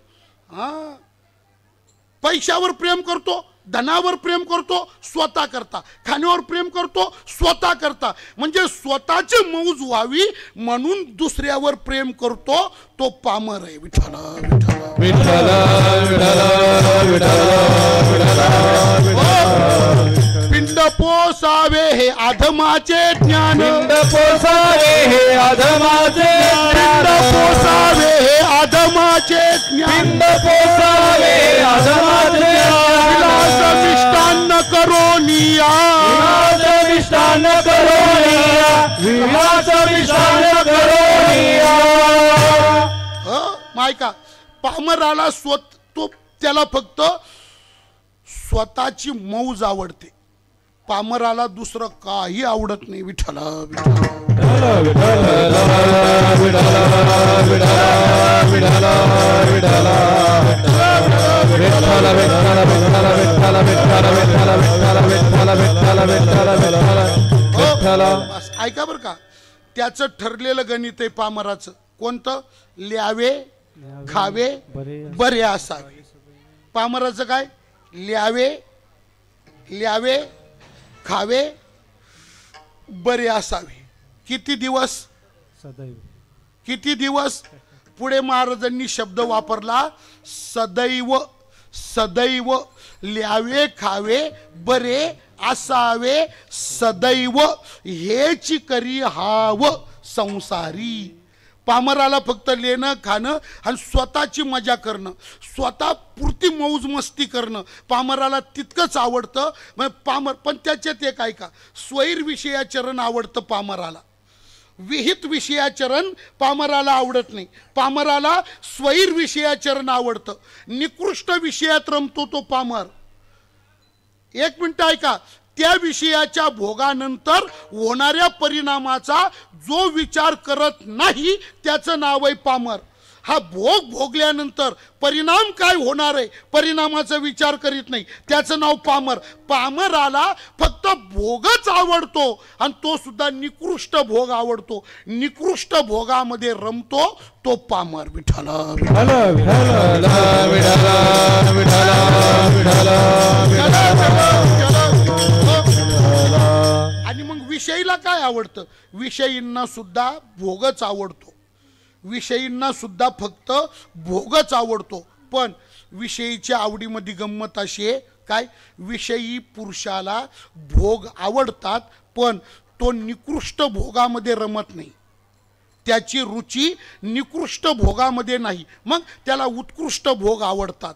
पैशावर प्रेम करतो, धनावर प्रेम करतो स्वतः करता, खाण्यावर प्रेम करतो स्वतः करता, म्हणजे स्वतःची मौज व्हावी म्हणून दुसऱ्यावर प्रेम करतो, तो पामर आहे. विठ्ठल विठ्ठल पिंड पोसावे हे अधमाचे ज्ञान, पिंड पोसावे हे अधमाचे पिंड पोसावे हे अधमाचे ज्ञान, पिंड पोसावे अधमाचे विलास मिष्टान्न करोनिया, विलास मिष्टान्न करोनिया, विलास मिष्टान्न करोनिया. मायका पामराला तो त्याला फक्त स्वतःची मौज आवडते, पामराला दुसरं काही आवडत नाही. विठ्ठल ऐका बर का, त्याचं ठरलेलं गणित आहे पामराचं. कोणतं? ल्यावे खावे बरे असावे. पामराचं काय? ल्यावे ल्यावे खावे बरे असावे. किती दिवस? सदैव. किती दिवस? पुढे महाराजांनी शब्द वापरला सदैव. सदैव ल्यावे खावे बरे असावे सदैव, हेची करी हाव संसारी. पामराला फक्त लेणं खाणं आणि स्वतःची मजा करणं, स्वतः पुरती मौज मस्ती करणं पामराला तितकंच आवडतं. पामर पण त्याच्यात एक ऐका, स्वैर विषयाचरण आवडतं पामराला, विहित विषयाचरण पामराला आवडत नाही. पामराला स्वैर विषयाचरण आवडतं, निकृष्ट विषयात रमतो तो पामर. एक मिनिट ऐका, त्या विषयाच्या भोगानंतर होणाऱ्या परिणामाचा जो विचार करत नाही त्याचं नाव आहे पामर. हा भोग भोगल्यानंतर परिणाम काय होणार आहे परिणामाचा विचार करीत नाही, त्याचं नाव पामर. पामराला फक्त भोगच आवडतो आणि तो सुद्धा निकृष्ट भोग आवडतो. निकृष्ट भोगामध्ये रमतो तो पामर. विठ्ठल आणि मग विषयीला काय आवडतं? विषयींना सुद्धा भोगच आवडतो, विषयींना सुद्धा फक्त भोगच आवडतो. पण विषयीच्या आवडीमध्ये गंमत अशी आहे काय, विषयी पुरुषाला भोग आवडतात पण तो निकृष्ट भोगामध्ये रमत नाही, त्याची रुची निकृष्ट भोगामध्ये नाही, मग त्याला उत्कृष्ट भोग आवडतात.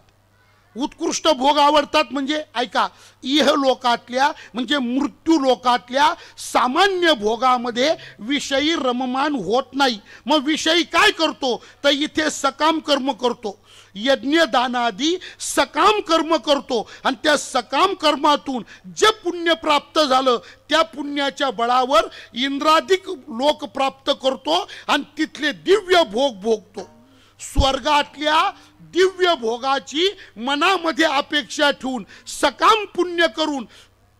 उत्कृष्ट भोग आवडतात म्हणजे ऐका, इह लोकातल्या म्हणजे मृत्यू लोकातल्या सामान्य भोगामध्ये विषयी रममान होत नाही. मग विषयी काय करतो तर इथे सकाम कर्म करतो, यज्ञ दानादी सकाम कर्म करतो आणि त्या सकाम कर्मातून जे पुण्य प्राप्त झालं त्या पुण्याच्या बळावर इंद्राधिक लोक प्राप्त करतो आणि तिथले दिव्य भोग भोगतो. स्वर्गातल्या दिव्य भोगाची मनामध्ये अपेक्षा ठेवून सकाम पुण्य करून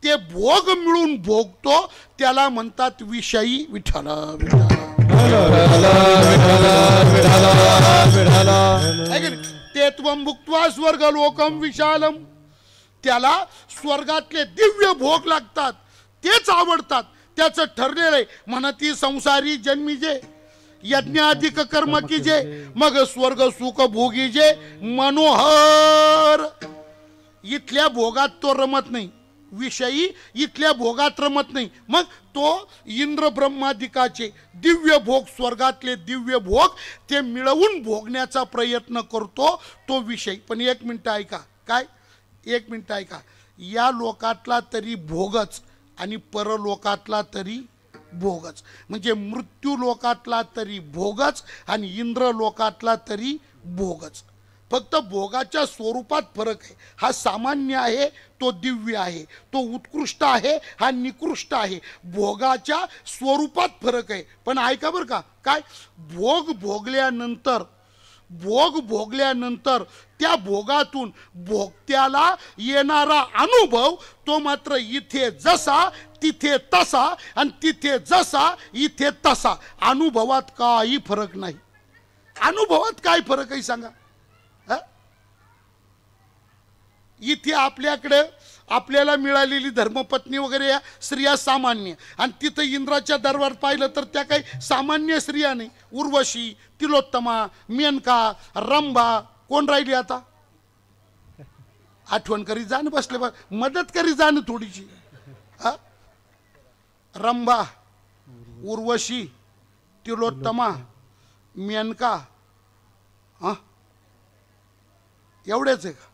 ते भोग मिळून भोगतो, त्याला म्हणतात विषयी. विठ्ठल ते त्वं भुक्त्वा स्वर्ग लोकम विशालम, त्याला स्वर्गातले दिव्य भोग लागतात, तेच आवडतात, त्याचं ठरलेलं आहे. म्हणती संसारी जन्मीजे यज्ञाधिक कर्म कीजे, मग स्वर्ग सुख भोगीजे मनोहर. इथल्या भोगात तो रमत नाही, विषयी इथल्या भोगात रमत नाही, मग तो इंद्र ब्रह्मादिकाचे दिव्य भोग, स्वर्गातले दिव्य भोग ते मिळवून भोगण्याचा प्रयत्न करतो तो विषय. पण एक मिनिट ऐका, काय एक मिनिट ऐका, या लोकातला तरी भोगच आणि परलोकातला तरी भोगच, म्हणजे मृत्यू लोकातला तरी भोगच आणि इंद्र लोकातला तरी भोगच. फक्त भोगाच्या स्वरूपात फरक आहे. हा सामान्य आहे, तो दिव्य आहे, तो उत्कृष्ट आहे, हा निकृष्ट आहे. भोगाच्या स्वरूपात फरक आहे. पण ऐका बरं का, काय भोग भोगल्यानंतर त्या भोगातून भोगत्याला येणारा अनुभव तो मात्र इथे जसा तिथे तसा आणि तिथे जसा इथे तसा. अनुभवात काही फरक नाही. अनुभवात काय फरक आहे सांगा? इथे आपल्याकडे आपल्याला मिळालेली धर्मपत्नी वगैरे या स्त्रिया सामान्य, आणि तिथं इंद्राच्या दरबारात पाहिलं तर त्या काही सामान्य स्त्रिया नाही. उर्वशी, तिलोत्तमा, मेनका, रंभा, कोण राहिली आता? आठवण करी जाणं बसले बा, मदत करी जाणं थोडीशी. रंभा, उर्वशी, तिलोत्तमा, मेनका, एवढेच आहे का?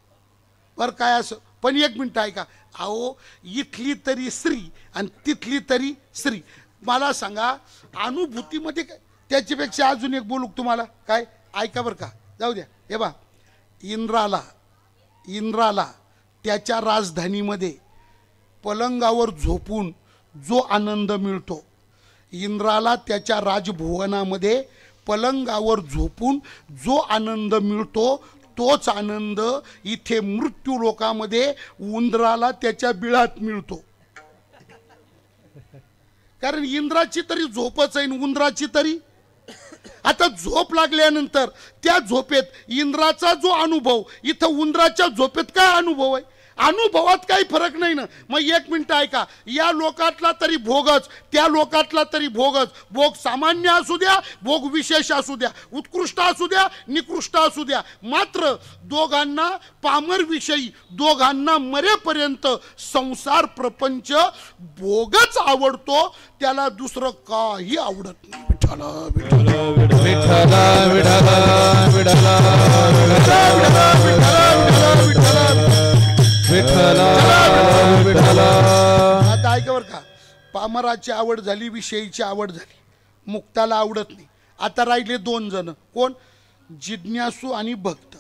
बरं काय असं, पण एक मिनिट ऐका. अहो इथली तरी स्त्री आणि तिथली तरी स्त्री, मला सांगा अनुभूतीमध्ये काय त्याच्यापेक्षा अजून एक बोलू तुम्हाला. काय ऐका बरं का, जाऊ द्या. हे बा, इंद्राला त्याच्या राजधानीमध्ये पलंगावर झोपून जो आनंद मिळतो, इंद्राला त्याच्या राजभुवनामध्ये पलंगावर झोपून जो आनंद मिळतो, तोच आनंद इथे मृत्यू लोकामध्ये उंदराला त्याच्या बिळात मिळतो. कारण इंद्राची तरी झोपच आहे, उंदराची तरी. आता झोप लागल्यानंतर त्या झोपेत इंद्राचा जो अनुभव, इथं उंदराच्या झोपेत काय अनुभव आहे? अनुभवात काही फरक नाही ना. मग एक मिनिट ऐका, या लोकातला तरी भोगच, त्या लोकातला तरी भोगच. भोग सामान्य असू द्या, भोग विशेष असू द्या, उत्कृष्ट असू द्या, निकृष्ट असू द्या, मात्र दोघांना पामरविषयी, दोघांना मरेपर्यंत संसार प्रपंच भोगच आवडतो, त्याला दुसरं काही आवडत नाही. विठ्ठला विठ्ठला विठ्ठला विठ्ठला विठ्ठला. आता ऐका बरं का, पामराची आवड झाली, विषयीची आवड झाली, मुक्ताला आवडत नाही. आता राहिले दोन जण, कोण? जिज्ञासू आणि भक्त.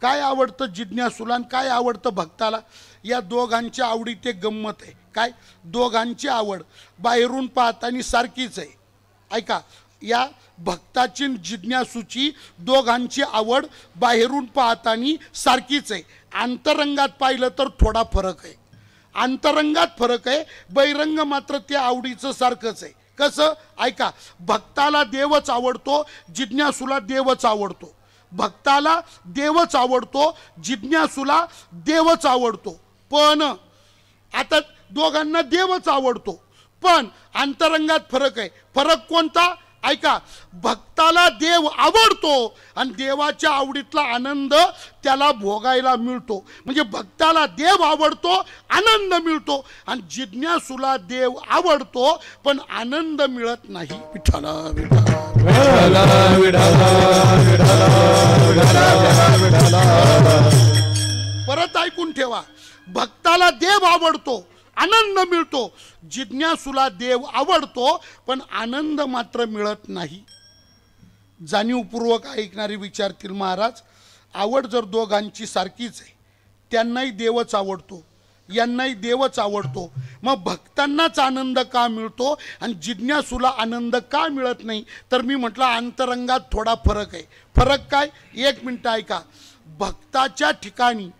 काय आवडतं जिज्ञासूला आणि काय आवडतं भक्ताला? या दोघांच्या आवडीत एक गंमत आहे. काय? दोघांची आवड बाहेरून पाहताना सारखीच आहे. ऐका, या भक्ताची जिज्ञासूची दोघांची आवड बाहेरून पाहताना सारखीच आहे. अंतरंगात पाहिलं तर थोडा फरक आहे. अंतरंगात फरक आहे, बहिरंग मात्र त्या आवडीचं सारखंच आहे. कसं? ऐका, भक्ताला देवच आवडतो, जिज्ञासूला देवच आवडतो. भक्ताला देवच आवडतो, जिज्ञासूला देवच आवडतो. पण आता दोघांना देवच आवडतो, पण अंतरंगात फरक आहे. फरक कोणता? ऐका, भक्ताला देव आवडतो आणि देवाच्या आवडीतला आनंद त्याला भोगायला मिळतो. म्हणजे भक्ताला देव आवडतो, आनंद मिळतो, आणि जिज्ञासूला देव आवडतो पण आनंद मिळत नाही. विठ्ठला विठ्ठला परत ऐकून ठेवा, भक्ताला देव आवडतो, आनंद मिळतो, जिज्ञासूला देव आवडतो पण आनंद मात्र मिळत नाही. जाणीवपूर्वक ऐकणारे विचारतील, महाराज आवड जर दोघांची सारखीच आहे, त्यांनाही देवच आवडतो, यांनाही देवच आवडतो, मग भक्तांनाच आनंद का मिळतो आणि जिज्ञासूला आनंद का मिळत नाही? तर मी म्हटलं अंतरंगात थोडा फरक आहे. फरक काय? एक मिनिट ऐका. भक्ताच्या ठिकाणी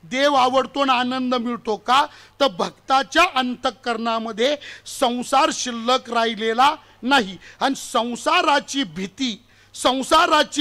देव आवडतो आणि आनंद मिळतो का? तर भक्ताच्या अंतःकरणामध्ये संसार शिल्लक राहिलेला नाही, आणि संसाराची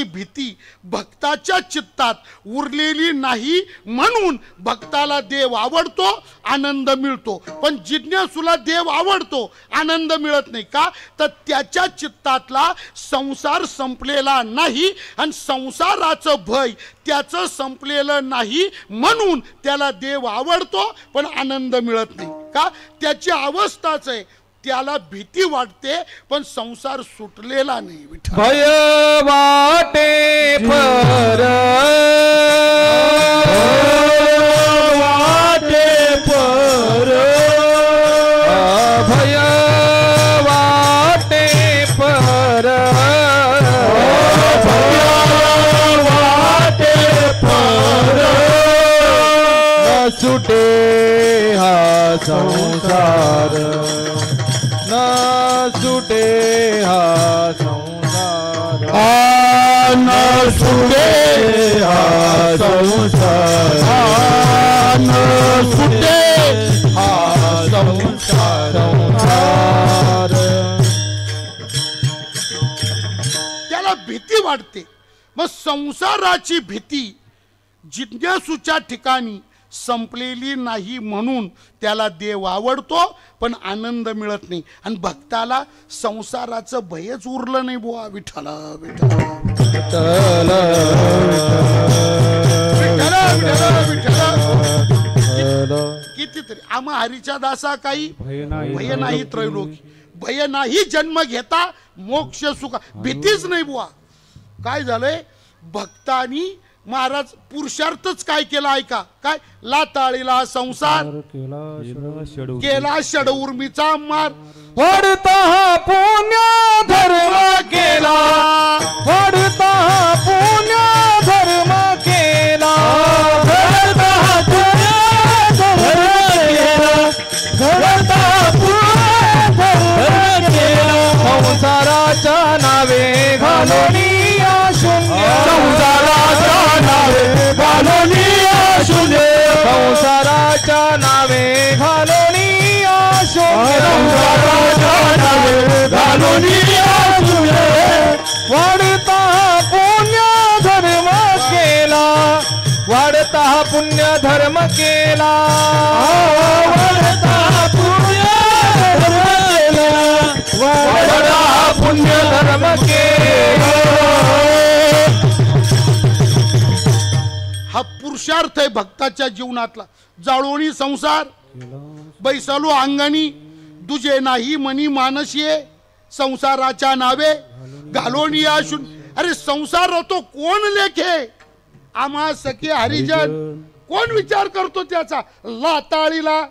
भीती भक्ताच्या चित्तात उरलेली नाही, म्हणून भक्ताला देव आवडतो, आनंद मिळतो. पण जिज्ञासूला देव आवडतो, आनंद मिळत नाही का? तर त्याच्या चित्तातला संसार संपलेला नाही आणि संसाराचं भय त्याचं संपलेलं नाही, म्हणून त्याला देव आवडतो पण आनंद मिळत नाही का? त्याची अवस्थाच आहे, त्याला भीती वाटते पण संसार सुटलेला नाही. भय वाटे पर वाटे पर भय वाटे पर वाटे पर सुटे हा संसार, न सुटे हा संसार, न सुटे हा संसार, न सुटे हा संसार. त्याला भीती वाटते. मग संसाराची भीती जिज्ञासूच्या ठिकाणी संपलेली नाही म्हणून त्याला देव आवडतो पण आनंद मिळत नाही. आणि भक्ताला संसाराचं भयच उरलं नाही बुवा. विठ्ठला विठ्ठला विठ्ठला विठ्ठला विठ्ठला. कितीतरी आम्हा हरीच्या दासा काही भय नाही त्रैलोकी, भय नाही जन्म घेता मोक्ष सुख. भीतीच नाही बुवा. काय झालंय भक्तानी महाराज पुरुषार्थच काय केला ऐका. काय लाताळीला संसार केला षड उर्मीचा मार. वाढता पुण्य धर्म केला, वाढता पुण्य धर्म केला, वाढता पुण्य धर्म केला, वाढता पुण्य धर्म केला. संसाराच्या नावे घालोनिया शून्य, संसाराच्या नावे घालोनिया शून्य, संसाराच्या नावे घालोनिया शून्य, संसाराच्या नावे घालोनिया शून्य. वाढता पुण्य धर्म केला, वाढता पुण्य धर्म केला, वाढता पुण्य धर्म केला, वाढता पुण्य धर्म केला. हा पुरुषार्थ आहे भक्ताच्या जीवनातला. जाळोणी संसार बैसालो अंगणी, दुजे नाही मनी मानसीये, संसाराच्या नावे घालोनी आशून. अरे संसार तो कोण लेखे आम्हा सखे हरिजन, कोण विचार करतो त्याचा. लाताळीला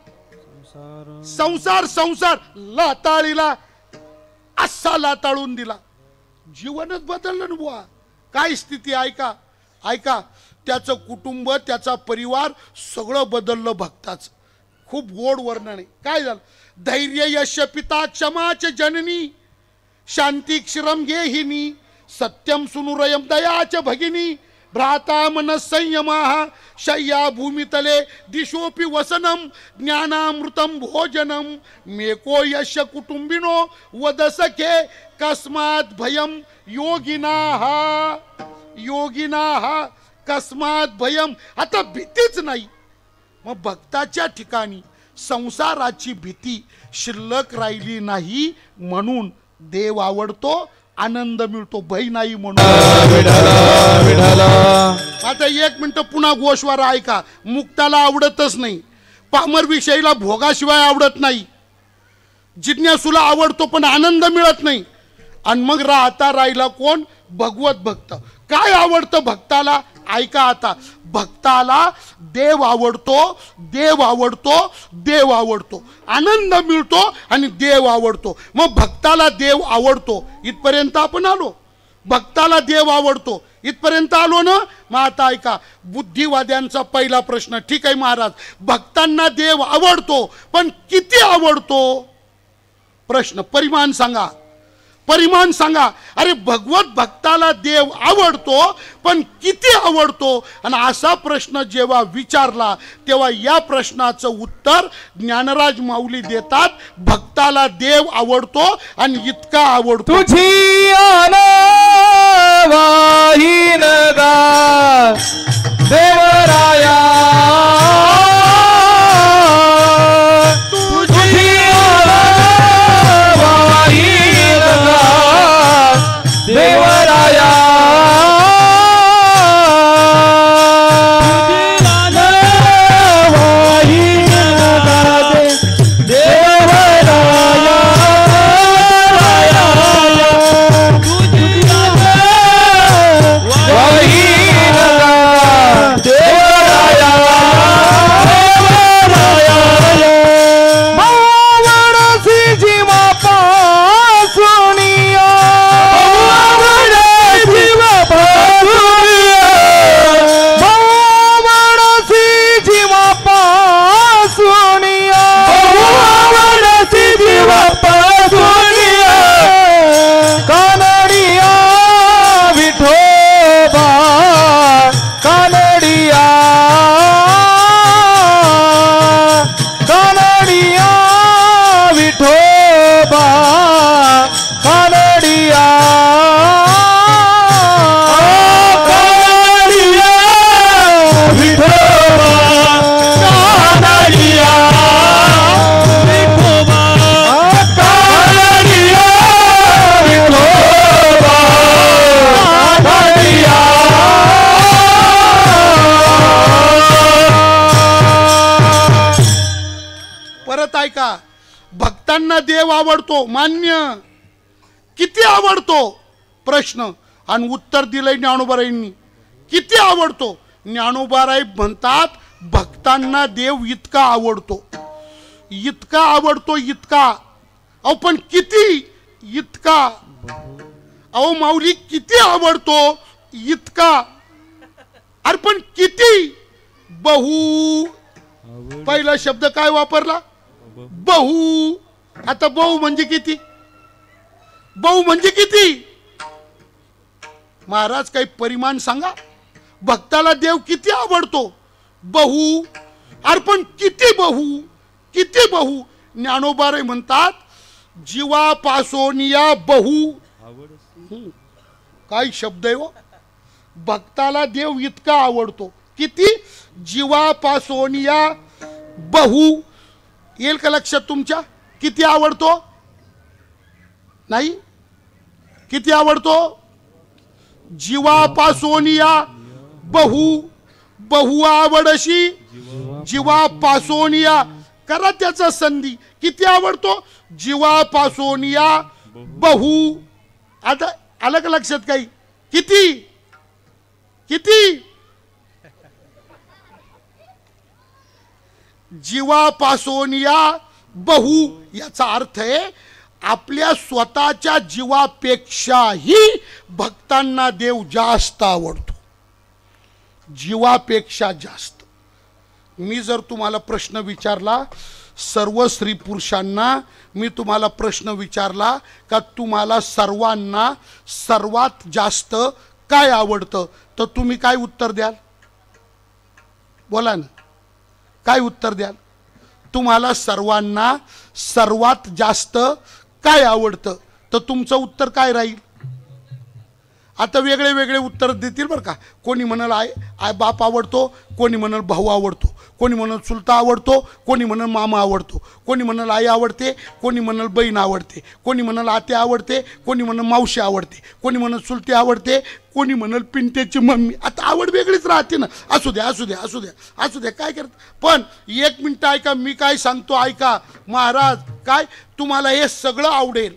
संसार, संसार लाताळीला असा लाताळून दिला. जीवनच बदललं ना बुवा. काय स्थिती ऐका ऐका. त्याचं कुटुंब, त्याचा परिवार सगळं बदललं भक्ताचं. खूप गोड वर्णन आहे. काय झालं. धैर्य यश पिता क्षमाच जननी, शांती क्षरम गेहिनी, सत्यम सुनुरयम दयाच भगिनी, भ्राता मन संयमा शय्या भूमितले दिशोपि वसनम, ज्ञानामृतम भोजनम, मेको यश कुटुंबिनो वद सखे कस्मात भयम योगिना योगिना कस्मात भयम. आता भीतीच नाही. मग भक्ताच्या ठिकाणी संसाराची भीती शिल्लक राहिली नाही म्हणून देव आवडतो, आनंद मिळतो. भय नाही म्हणून. आता एक मिनिट पुन्हा गोश्वारा ऐका. मुक्ताला आवडतच नाही, पामर विषयीला भोगाशिवाय आवडत नाही, जिज्ञासूला आवडतो पण आनंद मिळत नाही. आणि मग राहिला कोण. भगवत भक्त. काय आवडतं भक्ताला ऐका. आता भक्ताला देव आवडतो, देव आवडतो, देव आवडतो, आनंद मिळतो आणि देव आवडतो. मग भक्ताला देव आवडतो इथपर्यंत आपण आलो. भक्ताला देव आवडतो इथपर्यंत आलो ना. मग आता ऐका. बुद्धिवाद्यांचा पहिला प्रश्न. ठीक आहे महाराज, भक्तांना देव आवडतो पण किती आवडतो. प्रश्न परिमाण सांगा, परिमाण सांगा. अरे भगवत भक्ताला देव आवडतो पण किती आवडतो. आणि असा प्रश्न जेव्हा विचारला तेव्हा या प्रश्नाचं उत्तर ज्ञानराज माऊली देतात. भक्ताला देव आवडतो आणि इतका आवडतो. तुझी वाहीन गा देवराया, देवराया देवराया भक्तांना देव आवडतो, मान्य. किती आवडतो प्रश्न, आणि उत्तर दिलंय ज्ञानोबारायांनी. किती आवडतो? ज्ञानोबाराय म्हणतात भक्तांना देव इतका आवडतो, इतका आवडतो, इतका. अहो पण किती? इतका. अहो माऊली किती आवडतो? इतका. अरे पण किती? बहु. पहिला शब्द काय वापरला? बहु. आता बहु म्हणजे किती? बहु म्हणजे किती? महाराज काही परिमाण सांगा. भक्ताला देव किती आवडतो? बहु. अरे पण किती बहु? किती बहु? ज्ञानोबारे म्हणतात जीवापासून या बहु. काय शब्द आहे हो? भक्ताला देव इतका आवडतो. किती? जीवापासून या बहु. येईल का लक्षात तुमच्या? किती आवडतो? नाही, किती आवडतो? जीवापासून या बहु. बहु आवडशी जीवापासून या. करा त्याचा संधी. किती आवडतो? जीवापासून या बहु. आता आलं का लक्षात काही? किती? किती? जीवापासून या बहु. याचा अर्थ आहे आपल्या स्वतःच्या जीवापेक्षाही भक्तांना देव जास्त आवडतो, जीवापेक्षा जास्त. मी जर तुम्हाला प्रश्न विचारला, सर्व स्त्री पुरुषांना मी तुम्हाला प्रश्न विचारला का तुम्हाला सर्वांना सर्वात जास्त काय आवडतं, तर तुम्ही काय उत्तर द्याल? बोला ना, काय उत्तर द्याल? तुम्हाला सर्वांना सर्वात जास्त काय आवडतं, तर तुमचं उत्तर काय राहील? आता वेगळे वेगळे उत्तर देतील बरं का. कोणी म्हणाल आय बाप आवडतो, कोणी म्हणाल भाऊ आवडतो, कोणी म्हणाल चुलता आवडतो, कोणी म्हणाल मामा आवडतो, कोणी म्हणाल आई आवडते, कोणी म्हणाल बहीण आवडते, कोणी म्हणाल आते आवडते, कोणी म्हणाल मावशी आवडते, कोणी म्हणाल चुलते आवडते, कोणी म्हणाल पिंट्याची मम्मी. आता आवड वेगळीच राहते ना. असू द्या असू द्या असू द्या असू द्या, काय करत. पण एक मिनिट ऐका, मी काय सांगतो ऐका. महाराज काय तुम्हाला हे सगळं आवडेल,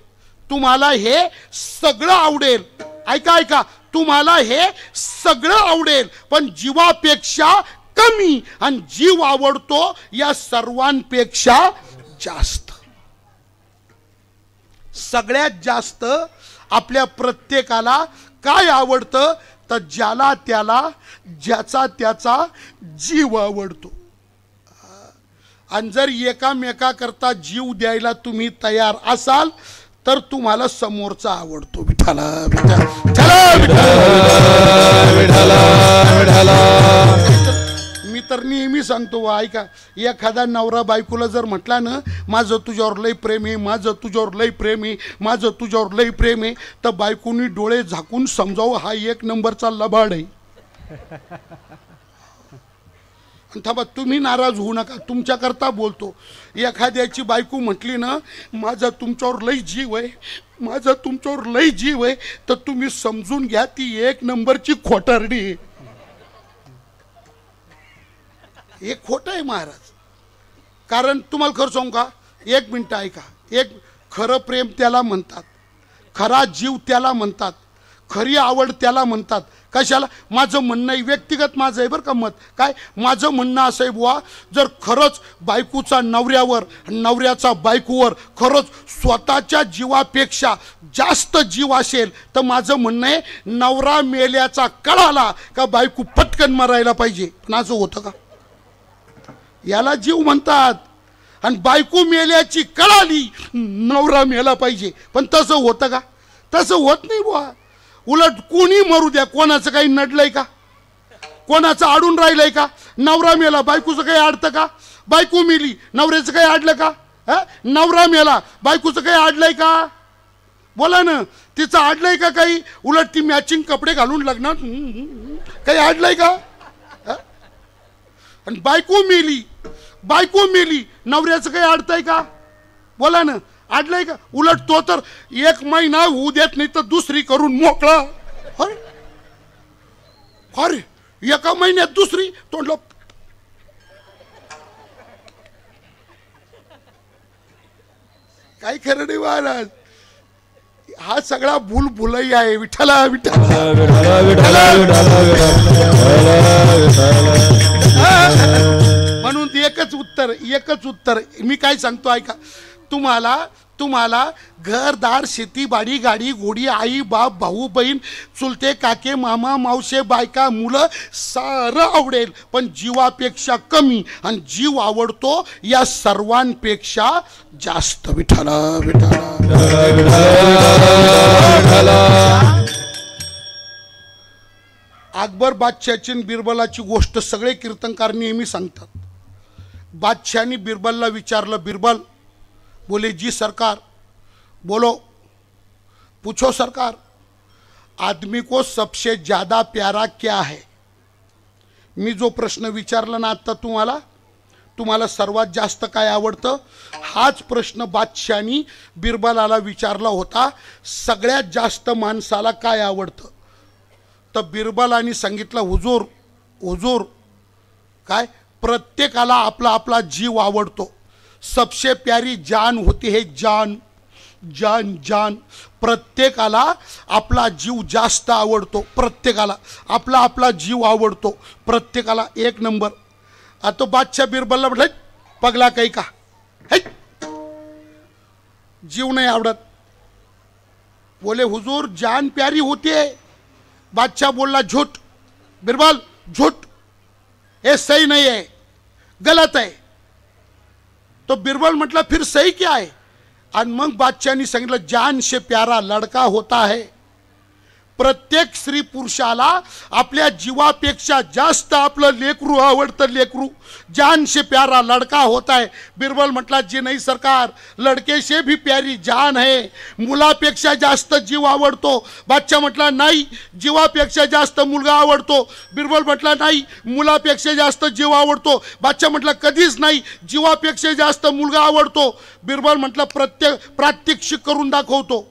तुम्हाला हे सगळं आवडेल. ऐका ऐका, तुम्हाला हे सगळं आवडेल, पण जीवापेक्षा कमी आणि जीव आवडतो या सर्वांपेक्षा जास्त. सगळ्यात जास्त आपल्या प्रत्येकाला काय आवडतं, तर ज्याला त्याला ज्याचा त्याचा जीव आवडतो. आणि जर एकामेकाकरता जीव द्यायला तुम्ही तयार असाल तर तुम्हाला समोरचा आवडतो. विठाला विठ्ठल, चला विठाला. मी तर नेहमी सांगतो, ऐका, एखादा नवरा बायकोला जर म्हटला ना माझं तुझ्यावर लय प्रेम आहे, माझं तुझ्यावर लय प्रेम आहे, माझं तुझ्यावर लय प्रेम आहे, तर बायकोनी डोळे झाकून समजावं हा एक नंबरचा लबाड आहे. थांबा, तुम्ही नाराज होऊ नका, तुमच्याकरता बोलतो. एखाद्याची बायको म्हटली ना माझा तुमच्यावर लय जीव आहे, माझा तुमच्यावर लय जीव आहे, तर तुम्ही समजून घ्या ती एक नंबरची खोटारडी आहे. हे खोटं आहे महाराज. कारण तुम्हाला खरं सांगू का, एक मिनिट ऐका, एक खरं प्रेम त्याला म्हणतात, खरा जीव त्याला म्हणतात, खरी आवड त्याला म्हणतात. कशाला? माझं म्हणणं आहे, व्यक्तिगत माझं आहे बरं का मत. काय माझं म्हणणं असं आहे बुवा, जर खरंच बायकोचा नवऱ्यावर, नवऱ्याचा बायकोवर खरंच स्वतःच्या जीवापेक्षा जास्त जीव असेल तर माझं म्हणणं आहे नवरा मेल्याचा कळाला का बायको पटकन मरायला पाहिजे. पण असं होतं का? याला जीव म्हणतात. आणि बायको मेल्याची कळाली नवरा मेला पाहिजे, पण तसं होतं का? तसं होत नाही बुवा. उलट कोणी मरू द्या, कोणाचं काही नडलंय का? कोणाचं आडून राहिलंय का? नवरा मेला बायकोचं काही आडतं का? बायको मेली नवऱ्याचं काही आडलं का? नवरा मेला बायकोचं काही आडलंय का? बोला ना, तिचं आडलंय का काही? उलट ती मॅचिंग कपडे घालून लग्नात काही आडलंय का? आणि बायको मेली नवऱ्याचं काही आडतंय का? बोला ना, आडलंय का? उलट तो तर एक महिना होऊ देत नाही तर दुसरी करून मोकळा. अरे एका महिन्यात दुसरी तोंडला. काय खरं नाही महाराज, हा सगळा भूलभुलई आहे. विठ्ठला विठ्ठला म्हणून एकच उत्तर मी काय सांगतो ऐका. तुम्हाला घरदार, शेतीबाडी, गाडी घोडी, आई बाप, भाऊ बहीण, चुलते काके, मामा मावशे, बायका, मुलं सारं आवडेल, पण जीवापेक्षा कमी आणि जीव आवडतो या सर्वांपेक्षा जास्त. विठ्ठला अकबर बादशाहची बिरबलाची गोष्ट सगळे कीर्तनकार नेहमी सांगतात. बादशाहनी बिरबलला विचारलं, बिरबल बोले जी सरकार, बोलो पूछो सरकार, आदमी को सबसे ज़्यादा प्यारा क्या है. मी जो प्रश्न विचारला ना आता तुम्हाला सर्वात जास्त काय आवडतं, हाच प्रश्न बादशाहनी बिरबलाला विचारला होता. सगळ्यात जास्त माणसाला काय आवडतं. तर बिरबलानी सांगितलं, हुजूर काय, प्रत्येकाला आपला आपला जीव आवडतो. सबसे प्यारी जान होती है जान. प्रत्येकाला आपला जीव जास्त आवडतो. प्रत्येकाला आपला जीव आवडतो. प्रत्येकाला एक नंबर. आता बादशाह बिरबलला म्हटलं, पगला काही का, जीव नाही आवडत. बोले हुजूर जान प्यारी होती है. बादशाह बोलला झूठ. बिरबल झूठ, ये सही नहीं है, गलत है. तो बिरबल म्हटलं फिर सही क्या है. आणि मग बादशाहनी सांगितलं, जान से प्यारा लड़का होता है. प्रत्येक स्त्री पुरुषाला आपल्या जीवापेक्षा जास्त आपलं लेकरू आवडतं. लेकरू जान से प्यारा लड़का होता है. बिरबल म्हटला, जी नहीं सरकार, लड़के से भी प्यारी जान है. मुलापेक्षा जास्त जीव आवडतो. बादशाह म्हटला, नाही, जीवापेक्षा जास्त मुलगा आवडतो. बिरबल म्हटला, नाही, मुलापेक्षा जास्त जीव आवडतो. बादशाह म्हटला, कधीच नाही, जीवापेक्षा जास्त मुलगा आवडतो. बिरबल म्हटला, प्रात्यक्षिक करून दाखवतो.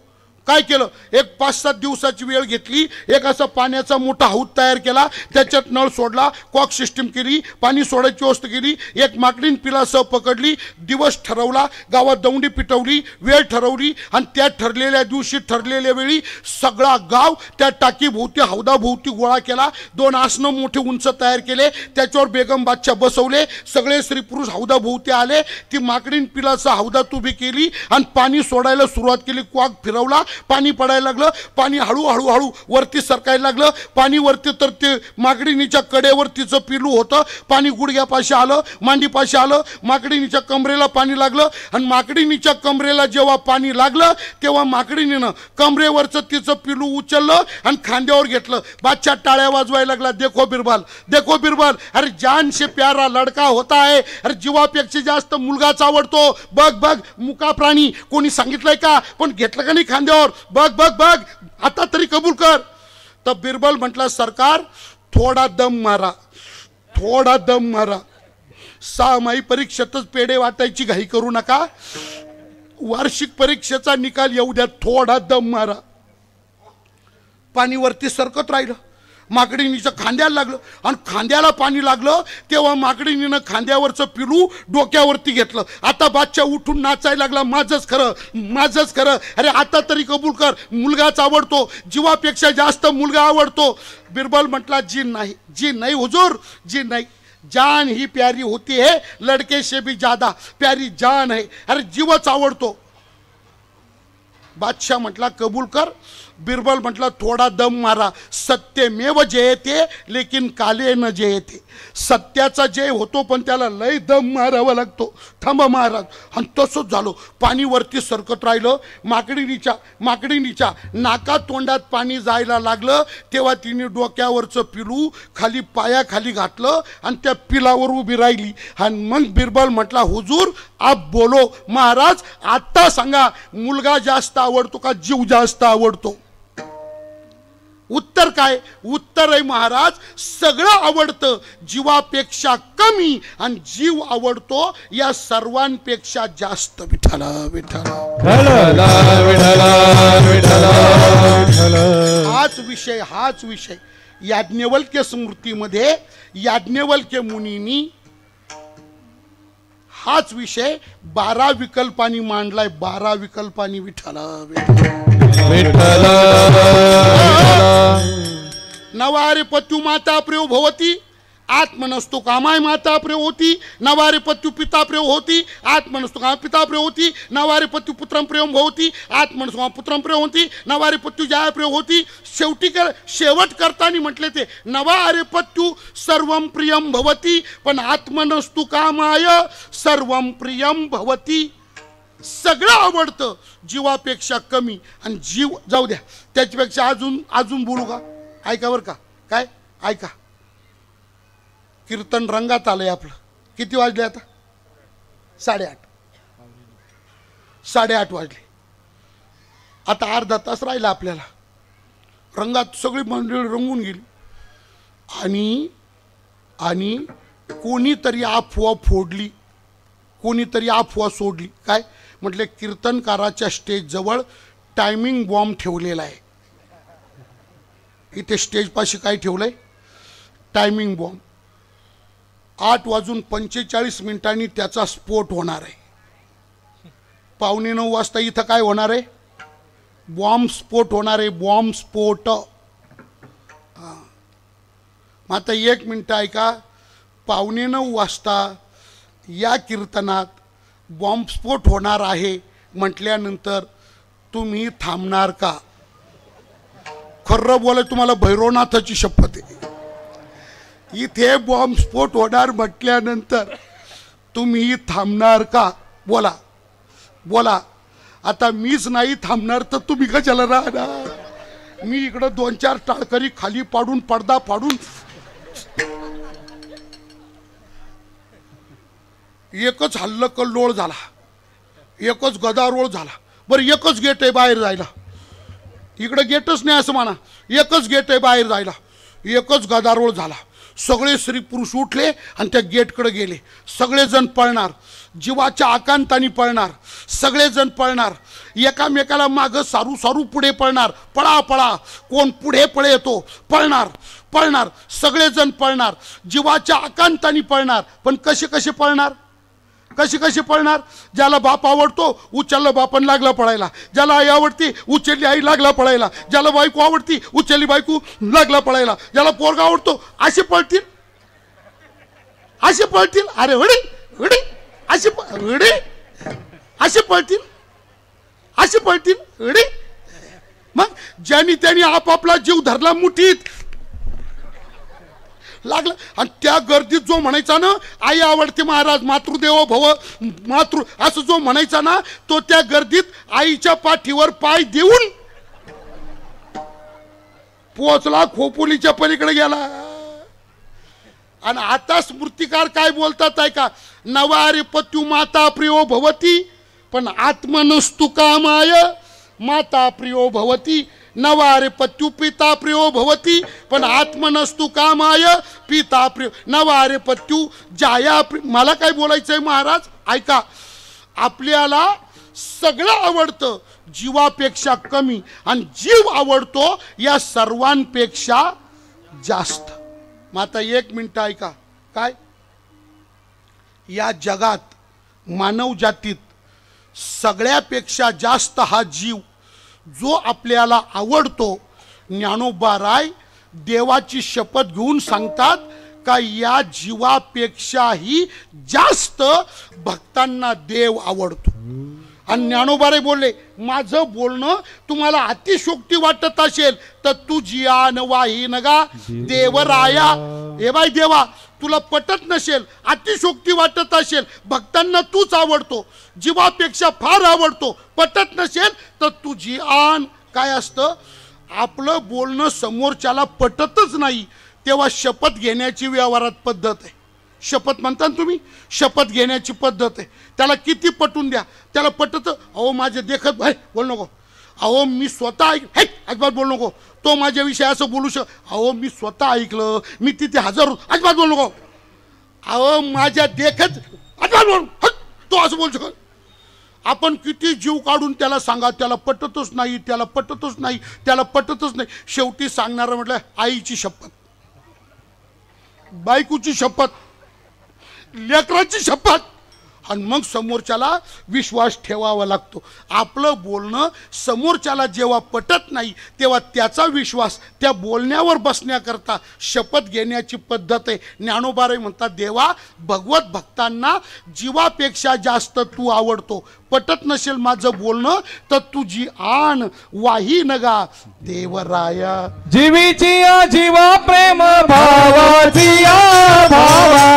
काय केलं, एक 5-7 दिवसाची वेळ घेतली. एक असा पाण्याचा मोठा हौद तयार केला, त्याच्यात नळ सोडला, कॉक सिस्टीम केली, पाणी सोडायची व्यवस्था केली. एक माकडीन पिलासह पकडली. दिवस ठरवला, गावात दौंडी पिटवली, वेळ ठरवली आणि त्या ठरलेल्या दिवशी ठरलेल्या वेळी सगळा गाव त्या टाकीभोवती हौदाभोवती गोळा केला. 2 आसनं मोठे उंच तयार केले, त्याच्यावर बेगम बादशाह बसवले. सगळे स्त्री पुरुष हौदाभोवती आले. ती माकडीन पिलासह हौदात उभी केली आणि पाणी सोडायला सुरुवात केली. कॉक फिरवला, पाणी पडायला लागलं. पाणी हळूहळू वरती सरकायला लागलं. पाणी वरती तर ते माकडीनीच्या कडेवर तिचं पिलू होतं. पाणी गुडघ्यापाशी आलं, मांडीपाशी आलं. माकडीनीच्या कमरेला पाणी लागलं आणि माकडीनीच्या कमरेला जेव्हा पाणी लागलं तेव्हा माकडीनीनं कमरेवरचं तिचं पिलू उचललं आणि खांद्यावर घेतलं. बादशाह टाळ्या वाजवायला लागला, देखो बिरबल, देखो बिरबल, अरे जान से प्यारा लड़का होता है. अरे जीवापेक्षा जास्त मुलगाच आवडतो. बघ बघ, मुका प्राणी, कोणी सांगितलंय का, पण घेतलं का नाही खांद्यावर. बघ बघ बघ, आता तरी कबूल कर. तर बिरबल म्हटला, सरकार थोडा दम मारा, थोडा दम मारा. 6 माही परीक्षेतच पेढे वाटायची घाई करू नका. वार्षिक परीक्षेचा निकाल येऊ द्या, थोडा दम मारा. पाणी वरती सरकत राहिलं. माकडीनीचं खांद्याला लागलं आणि खांद्याला पाणी लागलं तेव्हा माकडीनीनं खांद्यावरचं पिलू डोक्यावरती घेतलं. आता बादशाह उठून नाचायला लागला, माझंच खरं, माझंच खरं. अरे आता तरी कबूल कर, मुलगाच आवडतो, जीवापेक्षा जास्त मुलगा आवडतो. बिरबल म्हटला, जी नाही हुजूर, जी नाही. जान ही प्यारी होती है, लड़के से भी ज्यादा प्यारी जान है. अरे जीवच आवडतो. बादशाह म्हटला, कबूल कर. बिरबल म्हटला, थोडा दम मारा. सत्यमेव जयते लेकिन काले न जयते. सत्याचा जय होतो पण त्याला लय दम मारावा लागतो. थांबा महाराज. आणि तसंच झालं. पाणी वरती सरकत राहिलं. माकडीनीच्या नाका तोंडात पाणी जायला लागलं तेव्हा तिने डोक्यावरचं पिलू खाली पायाखाली घातलं आणि त्या पिलावर उभी राहिली. आणि मग बिरबल म्हटला, हुजूर आप बोलो. महाराज आता सांगा, मुलगा जास्त आवडतो का जीव जास्त आवडतो. उत्तर काय, उत्तर आहे महाराज, सगळं आवडतं, जीवापेक्षा कमी आणि जीव आवडतो या सर्वांपेक्षा जास्त. विठ्ठला विठ्ठला हाच विषय याज्ञवल्क्य स्मृतीमध्ये याज्ञवल्क्य मुनींनी हाच विषय 12 विकल्पांनी मांडलाय. 12 विकल्पांनी विठ्ठला विठ्ठल नवारे पत्यू माता प्रियो भवती आत्मनस्तु कामाय माता प्रियो होती. नवारे पत्यू पिता प्रियो होती आत्मनस्तु काम पिता प्रियो होती. नवारे पत्यू पुत्रम प्रियम भवती आत्मनस्तु काम पुत्रम प्रियो होती. नवारे पत्यू जाय प्रियो होती. शेवट करताना म्हटले ते नवारे पत्यू सर्वम प्रियम भवती पण आत्मनस्तु कामाय सर्वम प्रियम भवती. सगळं आवडतं जीवापेक्षा कमी आणि जीव जाऊ द्या त्याच्यापेक्षा अजून बोलू का? ऐका बरं का? काय ऐका. कीर्तन रंगात आलंय आपलं. किती वाजले आता? 8:30 वाजले. आता अर्धा तास राहिला आपल्याला. रंगात सगळी मंडळी रंगून गेली आणि कोणीतरी अफवा फोडली, कोणीतरी अफवा सोडली. काय म्हटले? कीर्तनकाराच्या स्टेजजवळ टायमिंग बॉम्ब ठेवलेला आहे. इथे स्टेजपाशी काय ठेवलंय? Timing bomb. 8:45 त्याचा स्फोट होणार आहे. 8:45 वाजता इथं काय होणार आहे? बॉम्ब स्फोट होणार आहे. बॉम्ब स्फोट. मग आता 1 मिनिट ऐका. 8:45 वाजता या कीर्तनात बॉम्बस्फोट होणार आहे म्हटल्यानंतर तुम्ही थांबणार का? खरं बोलाय तुम्हाला भैरवनाथाची शपथ आहे. इथे बॉम्बस्फोट होणार म्हटल्यानंतर तुम्ही थांबणार का? बोला बोला. आता मीच नाही थांबणार तर तुम्ही कशाला राहणार? मी इकडं 2-4 टाळकरी खाली पाडून पडदा पाडून एकच हल्ल कल्लोळ झाला, एकच गदारोळ झाला. बरं एकच गेट आहे बाहेर जायला. इकडं गेटच नाही असं म्हणा. एकच गेट आहे बाहेर जायला. एकच गदारोळ झाला. सगळे स्त्री पुरुष उठले आणि त्या गेटकडे गेले. सगळेजण पळणार, जीवाच्या आकांताने पळणार. सगळेजण पळणार, एकामेकाला मागं सारू सारू पुढे पळणार. पळा पळा. कोण पुढे पळे येतो पळणार पळणार. सगळेजण पळणार, जीवाच्या आकांताने पळणार. पण कसे कसे पळणार? कसे कसे पळणार? ज्याला बाप आवडतो उचलला बापन लागला पळायला. ज्याला आई आवडती उचलली आई लागला पळायला. ज्याला बायको आवडती उचलली बायको लागला पळायला. ज्याला पोरगा आवडतो असे पळतील, असे पळतील. अरे हडी हडी असे हडी असे पळतील, असे पळतील हडी. मग ज्यांनी त्यांनी आपापला जीव धरला मुठीत लागला. आणि त्या गर्दीत जो म्हणायचा ना आई आवडते महाराज मातृदेवो भव मातृ असं जो म्हणायचा ना तो त्या गर्दीत आईच्या पाठीवर पाय देऊन पोचला, खोपोलीच्या पलीकडे गेला. आणि आता स्मृतिकार काय बोलतात ऐका. नवारे पत्यू माता प्रियो भवती पण आत्मनस्तु कामाय माता प्रियो भवती. नवारे पत्यू पिता प्रियो भवती पण आत्मनस्तु कामाय पिता प्रियो. नवारे पत्यू जाया मला काय बोलायचंय महाराज ऐका. आपल्याला सगळं आवडतं जीवापेक्षा कमी आणि जीव आवडतो या सर्वांपेक्षा जास्त. मग आता 1 मिनिट ऐका. काय या जगात मानव जातीत सगळ्यापेक्षा जास्त हा जीव जो आपल्याला आवडतो. ज्ञानोबा राय देवाची शपथ घेऊन सांगतात का या जीवापेक्षाही जास्त भक्तांना देव आवडतो. आणि ज्ञानोबा राय बोलले माझं बोलणं तुम्हाला अतिशोक्ती वाटत असेल तर तुझी आन वाही नगा देवराया. हे बाई देवा तुला पटत नसेल, अतिशोक्ती वाटत असेल, भक्तांना तूच आवडतो, जीवापेक्षा फार आवडतो, पटत नसेल तर तुझी आन. काय असतं आपलं बोलणं समोरच्याला पटतच नाही तेव्हा शपथ घेण्याची व्यवहारात पद्धत आहे. शपथ म्हणता ना तुम्ही, शपथ घेण्याची पद्धत आहे. त्याला किती पटून द्या त्याला पटत. अहो माझे देखत भाई बोल नको. अहो मी स्वतः अजिबात बोल नको. तो माझ्याविषयी असं बोलू अहो मी स्वतः ऐकलं, मी तिथे हजर अजिबात बोल नको. अहो माझ्या देखत अजिबात बोल तो असं बोलू शकत. आपण किती जीव काढून त्याला सांगा त्याला पटतच नाही, त्याला पटतच नाही, त्याला पटतच नाही. शेवटी सांगणार म्हटलं आईची शपथ, बायकोची शपथ, लेकराची शपथ. आणि मग समोरच्याला विश्वास ठेवावा लागतो. आपलं बोलणं समोरच्याला जेव्हा पटत नाही तेव्हा त्याचा विश्वास त्या बोलण्यावर बसण्याकरता शपथ घेण्याची पद्धत आहे. ज्ञानोबाराय म्हणतात, देवा भगवत भक्तांना जीवापेक्षा जास्त तू आवडतो. पटत नसेल माझं बोलणं तर तुझी आण वाही नगा देवराया. जीवीची या जीवा प्रेम भावाची या भावा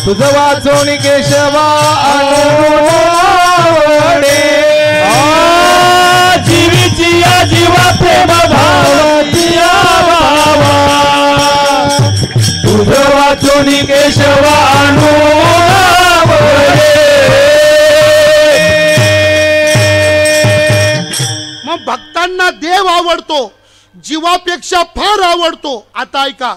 तुझं वाचून केशवा आवडे. जीवीची या जीवा प्रेम भावाची या भावा तुझं वाचून केशवा आवडे. मग भक्तांना देव आवडतो, जीवापेक्षा फार आवडतो. आता ऐका,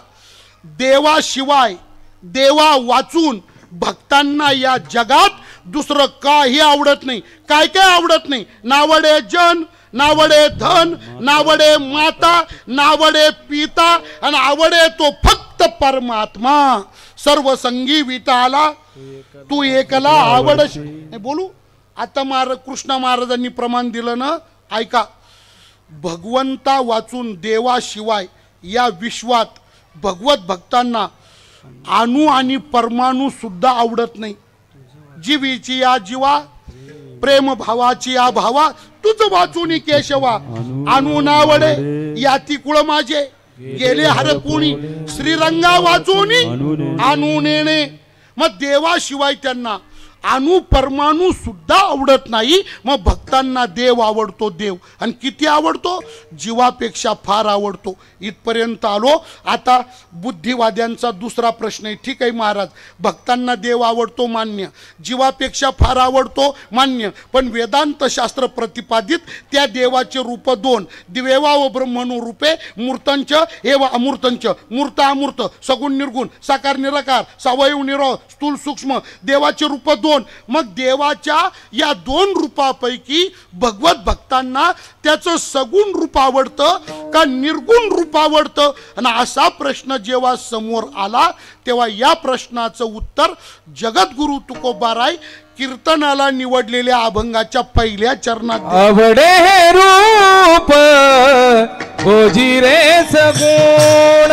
देवाशिवाय देवा वाचून भक्तांना या जगात दुसरं काही आवडत नाही. काय काय आवडत नाही? नावडे जन, नावडे धन, नावडे माता, नावडे पिता आणि आवडे तो फक्त परमात्मा. सर्व संगी विटाला तू एकला आवडश. बोलू आता कृष्ण महाराजांनी प्रमाण दिलं ना. ऐका, भगवंता वाचून देवाशिवाय या विश्वात भगवत भक्तांना अणु आणि परमाणू सुद्धा आवडत नाही. जीवीची या जीवा प्रेम भावाची या भावा तुझ वाचून केशवा अणु नावडे. याती कुळ माझे गेले हरपुणी श्रीरंगा वाचून अणु नेणे. मग देवाशिवाय त्यांना अणु परमाणू सुद्धा आवडत नाही. मग भक्तांना देव आवडतो. देव आणि किती आवडतो? जीवापेक्षा फार आवडतो. इथपर्यंत आलो. आता बुद्धिवाद्यांचा दुसरा प्रश्न आहे. ठीक आहे महाराज, भक्तांना देव आवडतो मान्य, जीवापेक्षा फार आवडतो मान्य, पण वेदांत शास्त्र प्रतिपादित त्या देवाचे रूप दोन, दिवेवा व ब्रह्मणू रूपे, मूर्तंच एव अमूर्तंच. मूर्त अमूर्त, सगुण निर्गुण, साकार निराकार, सावयव निरव, स्थूल सूक्ष्म, देवाचे रूप दोन. मग देवाच्या या दोन रूपापैकी भगवत भक्तांना त्याचं सगुण रूप आवडतं का निर्गुण रूप आवडतं? आणि असा प्रश्न जेव्हा समोर आला तेव्हा या प्रश्नाचं उत्तर जगद्गुरु तुकोबाराय कीर्तनाला निवडलेल्या अभंगाच्या पहिल्या चरणात. आवडे हे रूप गोजिरे सगुण,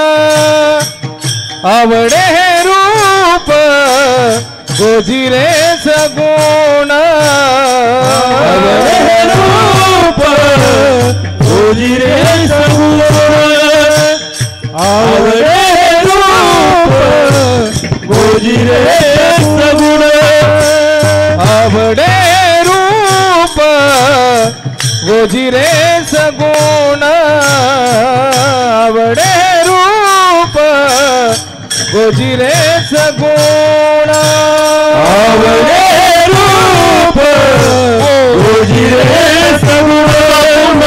आवडे हे रूप गोजिरे सगुण, आवडे हे रूप गोजिरे सगुण, आवडे हे रूप गोजिरे सगुण, आवडे रूप गोजिरे सगुण, आवडे रूप गोजिरे सगुण, आवडे रूप गोजिरे सगुण,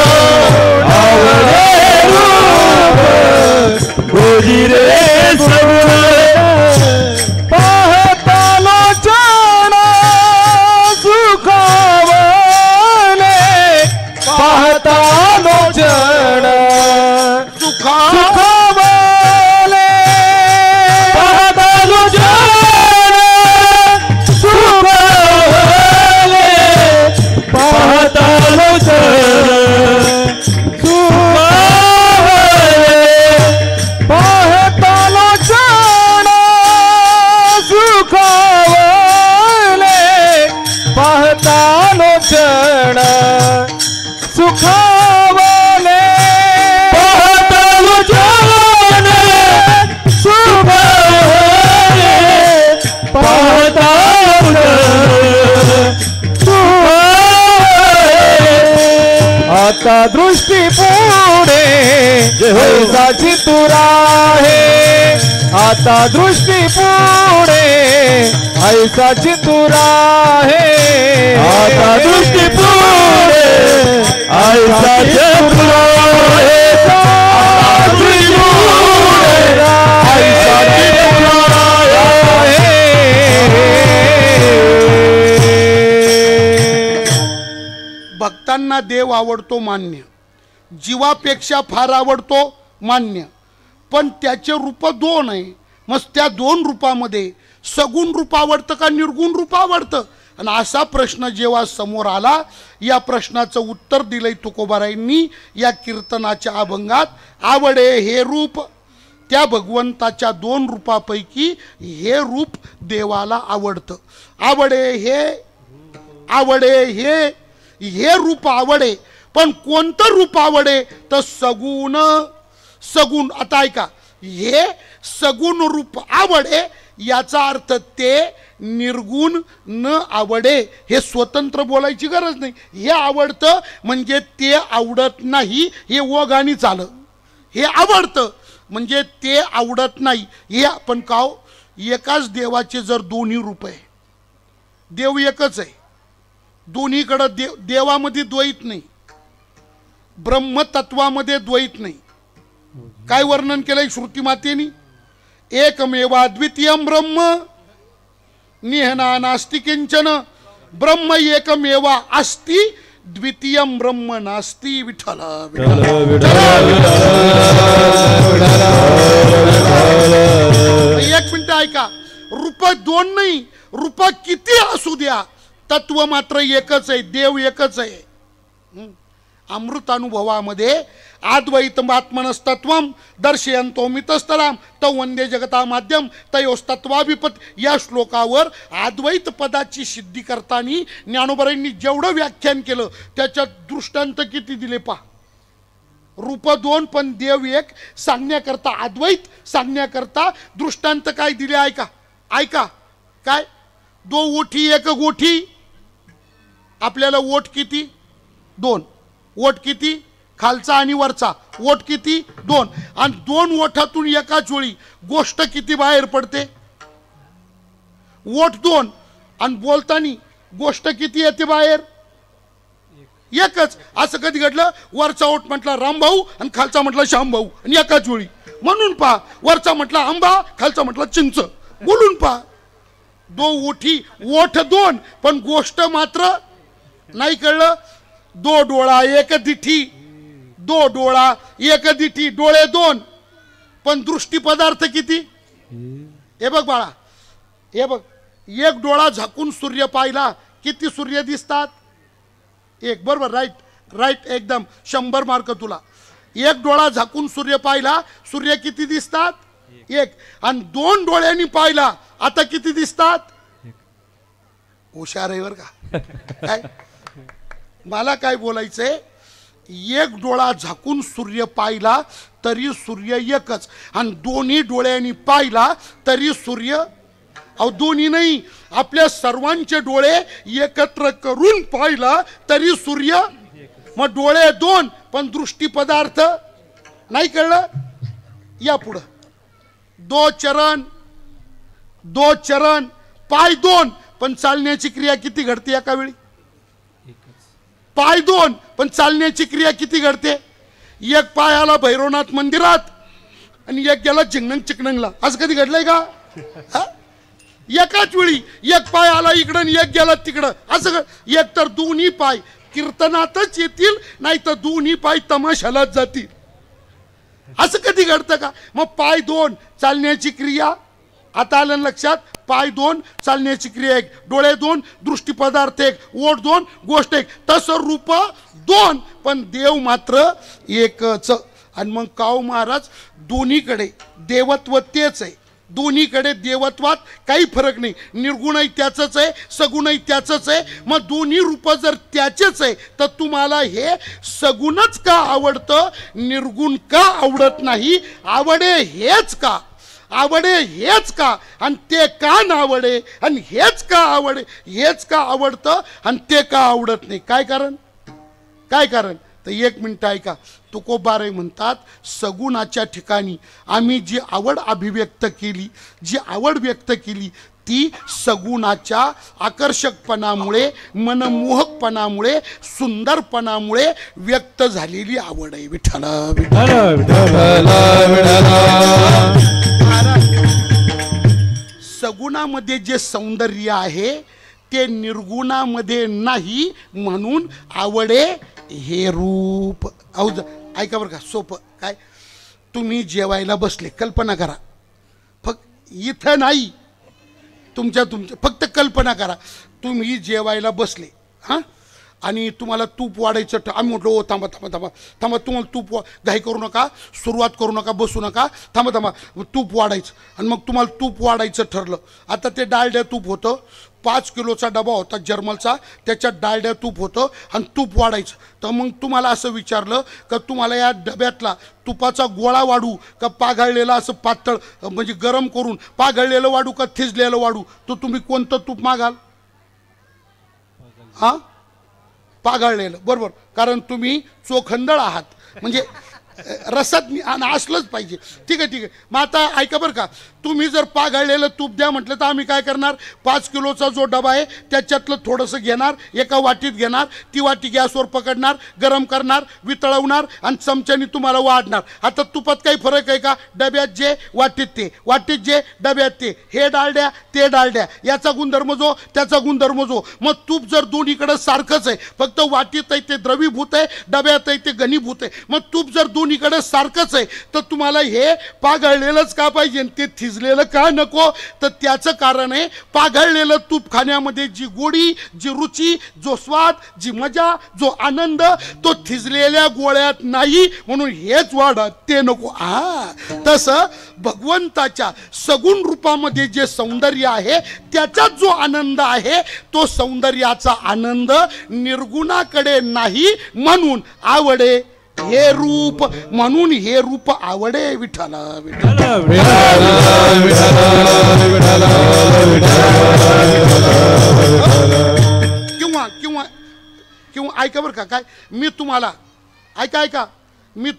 आवडे रूप गोजिरे सगुण. पाहता लोचन सुखावले, पाहता लोचन सुखावले, पाहता लोचन सुखावले, पाहता लोचन सुखावले, पाहता लोचन सुखावले, पाहता लोचन सुखावले, पाहता लोचन सुखावले, पाहता आता दृष्टी पुढे ऐसाची तुरा आहे, आता दृष्टी पुढे ऐसाची तुरा आहे, आता दृष्टी पुढे ऐसाची तुरा आहे, आता दृष्टी पुढे ऐसाची तुरा आहे. भक्तांना देव आवडतो मान्य, जीवापेक्षा फार आवडतो मान्य, पण त्याचे रूप दोन आहे. मग त्या दोन रूपामध्ये सगुण रूप आवडतं का निर्गुण रूप आवडतं? आणि असा प्रश्न जेव्हा समोर आला, या प्रश्नाचं उत्तर दिलंय तुकोबारायांनी या कीर्तनाच्या अभंगात. आवडे हे रूप, त्या भगवंताच्या 2 रूपापैकी हे रूप देवाला आवडतं. आवडे हे रूप आवडे. पण कोणतं रूप आवडे? तर सगुण. आता ऐका, हे सगुण रूप आवडे याचा अर्थ ते निर्गुण न आवडे. हे स्वतंत्र बोलायची गरज नाही. हे आवडतं म्हणजे ते आवडत नाही, हे ओघानेच आलं. हे आवडतं म्हणजे ते आवडत नाही. हे आपण काव एकाच देवाचे जर दोन्ही रूप आहे, देव एकच आहे, दोन्हीकडं देवामध्ये द्वैत नाही, ब्रह्मतत्वामध्ये द्वैत नाही. काय वर्णन केलंय श्रुती मातेनी? एकमेवा द्वितीयम ब्रह्म निहना नास्ति किंचन, ब्रह्म एकमेवा अस्ति द्वितीयम ब्रह्म नास्ति. विठ्ठल एक मिनिट ऐका, रूप 2 नाही, रूप किती असू द्या, तत्व मात्र एकच आहे, देव एकच आहे. अमृतानुभवामध्ये अद्वैतमात्मनस्तत्वम दर्शयन्तोमितस्तराम तौ वंदे जगता माध्यम तयोस्तत्वाभिपत या श्लोकावर अद्वैत पदाची सिद्धी करताना ज्ञानोबरांनी जेवढं व्याख्यान केलं त्याच्यात दृष्टांत किती दिले पहा. रूप 2 पण देव एक सांगण्याकरता, अद्वैत सांगण्याकरता दृष्टांत काय दिले ऐका. काय? 2 ओठी 1 गोठी. आपल्याला ओठ किती? 2. ओठ किती? खालचा आणि वरचा. ओठ किती? 2. आणि 2 ओठातून एकाच वेळी गोष्ट किती बाहेर पडते? ओठ 2 आणि बोलताना गोष्ट किती येते बाहेर? एकच. असं कधी घडलं? वरचा ओठ म्हटला रामभाऊ आणि खालचा म्हटला श्यामभाऊ आणि एकाच वेळी. म्हणून पहा, वरचा म्हटला आंबा, खालचा म्हटला चिंच. बोलून पहा, 2 ओठी, ओठ 2 पण गोष्ट मात्र नाही. कळलं? 2 डोळा 1 दिठी, 2 डोळा 1 दिठी, डोळे 2 पण दृष्टी पदार्थ किती? हे बघ बाळा, हे बघ, 1 डोळा झाकून सूर्य पाहिला, किती सूर्य दिसतात? 1. बरोबर, राईट एकदम 100 मार्क तुला. 1 डोळा झाकून सूर्य पाहिला, सूर्य किती दिसतात? 1. आणि 2 डोळ्यांनी पाहिला, आता किती दिसतात? हुशार आहे बर का. काय मला काय बोलायचंय? 1 डोळा झाकून सूर्य पाहिला तरी सूर्य एकच, आणि दोन्ही डोळ्यांनी पाहिला तरी सूर्य. अहो दोन्ही नाही, आपल्या सर्वांचे डोळे एकत्र करून पाहिला तरी सूर्य. मग डोळे 2 पण दृष्टी पदार्थ नाही. कळलं? या पुढं 2 चरण, पाय 2 पण चालण्याची क्रिया किती घडते एका वेळी? पाय 2 पण चालण्याची क्रिया किती घडते? 1 पाय आला भैरवनाथ मंदिरात आणि 1 गेला चिंगणंग चिकणंगला. असं कधी घडलंय का? एकाच वेळी 1 पाय आला इकडं आणि 1 गेला तिकडं. असं एक तर दोन्ही पाय कीर्तनातच येतील, नाही तर दोन्ही पाय तमाशालाच जातील. असं कधी घडतं का? मग पाय 2 चालण्याची क्रिया, आता आलं लक्षात? पाय 2 चालण्याची क्रिया 1, डोळे 2 दृष्टी पदार्थ 1, ओठ 2 गोष्ट 1. तसं रूप 2 पण देव मात्र एकच. आणि मग काव महाराज दोन्हीकडे देवत्व तेच आहे. दोन्हीकडे देवत्वात काही फरक नाही. निर्गुणही त्याचंच आहे, सगुणही त्याचंच आहे. मग दोन्ही रूप जर त्याचेच आहे तर तुम्हाला हे सगुणच का आवडतं, निर्गुण का आवडत नाही? आवडे हेच का? आणि ते का नावडे? आणि हेच का आवडे? हेच का आवडतं आणि ते का आवडत नाही? काय कारण? तर 1 मिनिट ऐका. तुकोबाराय म्हणतात, सगुणाच्या ठिकाणी आम्ही जी आवड अभिव्यक्त केली, जी आवड व्यक्त केली ती सगुणाच्या आकर्षकपणामुळे, मनमोहकपणामुळे, सुंदरपणामुळे व्यक्त झालेली आवड आहे. विठ्ठल सगुणामध्ये जे सौंदर्य आहे ते निर्गुणामध्ये नाही, म्हणून आवडे हे रूप. अहो ऐका बरं का, सोपं काय? तुम्ही जेवायला बसले, कल्पना करा, फक्त इथं नाही तुमच्या फक्त कल्पना करा, तुम्ही जेवायला बसले हां आणि तुम्हाला तूप वाढायचं आम्ही म्हटलं ओ थांबा थांबा थांबा थांबा, तुम्हाला तूप घाई करू नका, सुरुवात करू नका, बसू नका, थांबा थांबा, तूप वाढायचं. आणि मग तुम्हाला तूप वाढायचं ठरलं. आता ते डालड्या तूप होतं, 5 किलोचा डबा होता जर्मलचा, त्याच्यात डालड्या तूप होतं आणि तूप वाढायचं. तर मग तुम्हाला असं विचारलं का तुम्हाला या डब्यातला तुपाचा गोळा वाढू का पाघळलेला असं पातळ म्हणजे गरम करून पाघळलेलं वाढू का थिजलेलं वाढू, तर तुम्ही कोणतं तूप मागाल? हां पाघळलेलं, बरोबर, कारण तुम्ही चोखंदळ आहात, म्हणजे रसात असलंच पाहिजे. ठीक आहे ठीक आहे. मग आता ऐका बरं का, तुम्ही जर पाघळलेलं तूप द्या म्हटलं तर आम्ही काय करणार, 5 किलोचा जो डबा आहे त्याच्यातलं थोडंसं घेणार, एका वाटीत घेणार, ती वाटी गॅसवर पकडणार, गरम करणार, वितळवणार आणि चमच्याने तुम्हाला वाढणार. आता तुपात काही फरक आहे का? डब्यात जे वाटीत ते, वाटीत जे डब्यात ते, हे डालड्या ते डालड्या, याचा गुणधर्म जो त्याचा गुणधर्म जो. मग तूप जर दोन्हीकडे सारखंच आहे, फक्त वाटीत आहे ते द्रवीभूत आहे, डब्यात आहे ते घनीभूत आहे. मग तूप जर दोन्हीकडे सारखंच आहे तर तुम्हाला हे पाघळलेलंच का पाहिजे, ते थिजलेलं का नको? तर त्याचं कारण आहे, पाघळलेलं तूप खाण्यामध्ये जी गोडी, जी रुची, जो स्वाद, जी मजा, जो आनंद तो थिजलेल्या गोळ्यात नाही, म्हणून हेच वाढत ते नको. तसं भगवंताच्या सगुण रूपामध्ये जे सौंदर्य आहे त्याच्यात जो आनंद आहे तो सौंदर्याचा आनंद निर्गुणाकडे नाही, म्हणून आवडे हे रूप, म्हणून हे रूप आवडे विठ्ठला विठ्ठला किंवा किंवा किंवा ऐका बरं का, काय मी तुम्हाला ऐका मी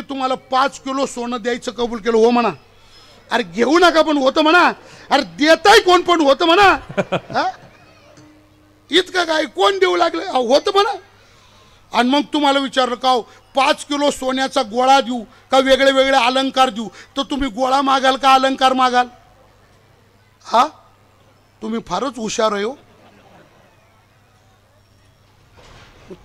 तुम्हाला 5 किलो सोनं द्यायचं कबूल केलं, हो म्हणा. अरे घेऊ नका पण होतं म्हणा. अरे देताय कोण पण होतं म्हणा. इतकं काय कोण देऊ लागले, होतं म्हणा. आणि मग तुम्हाला विचारलं का 5 किलो सोन्याचा गोळा देऊ का वेगळे वेगळे अलंकार देऊ, तर तुम्ही गोळा मागाल का अलंकार मागाल? तुम्ही फारच हुशार आहे हो.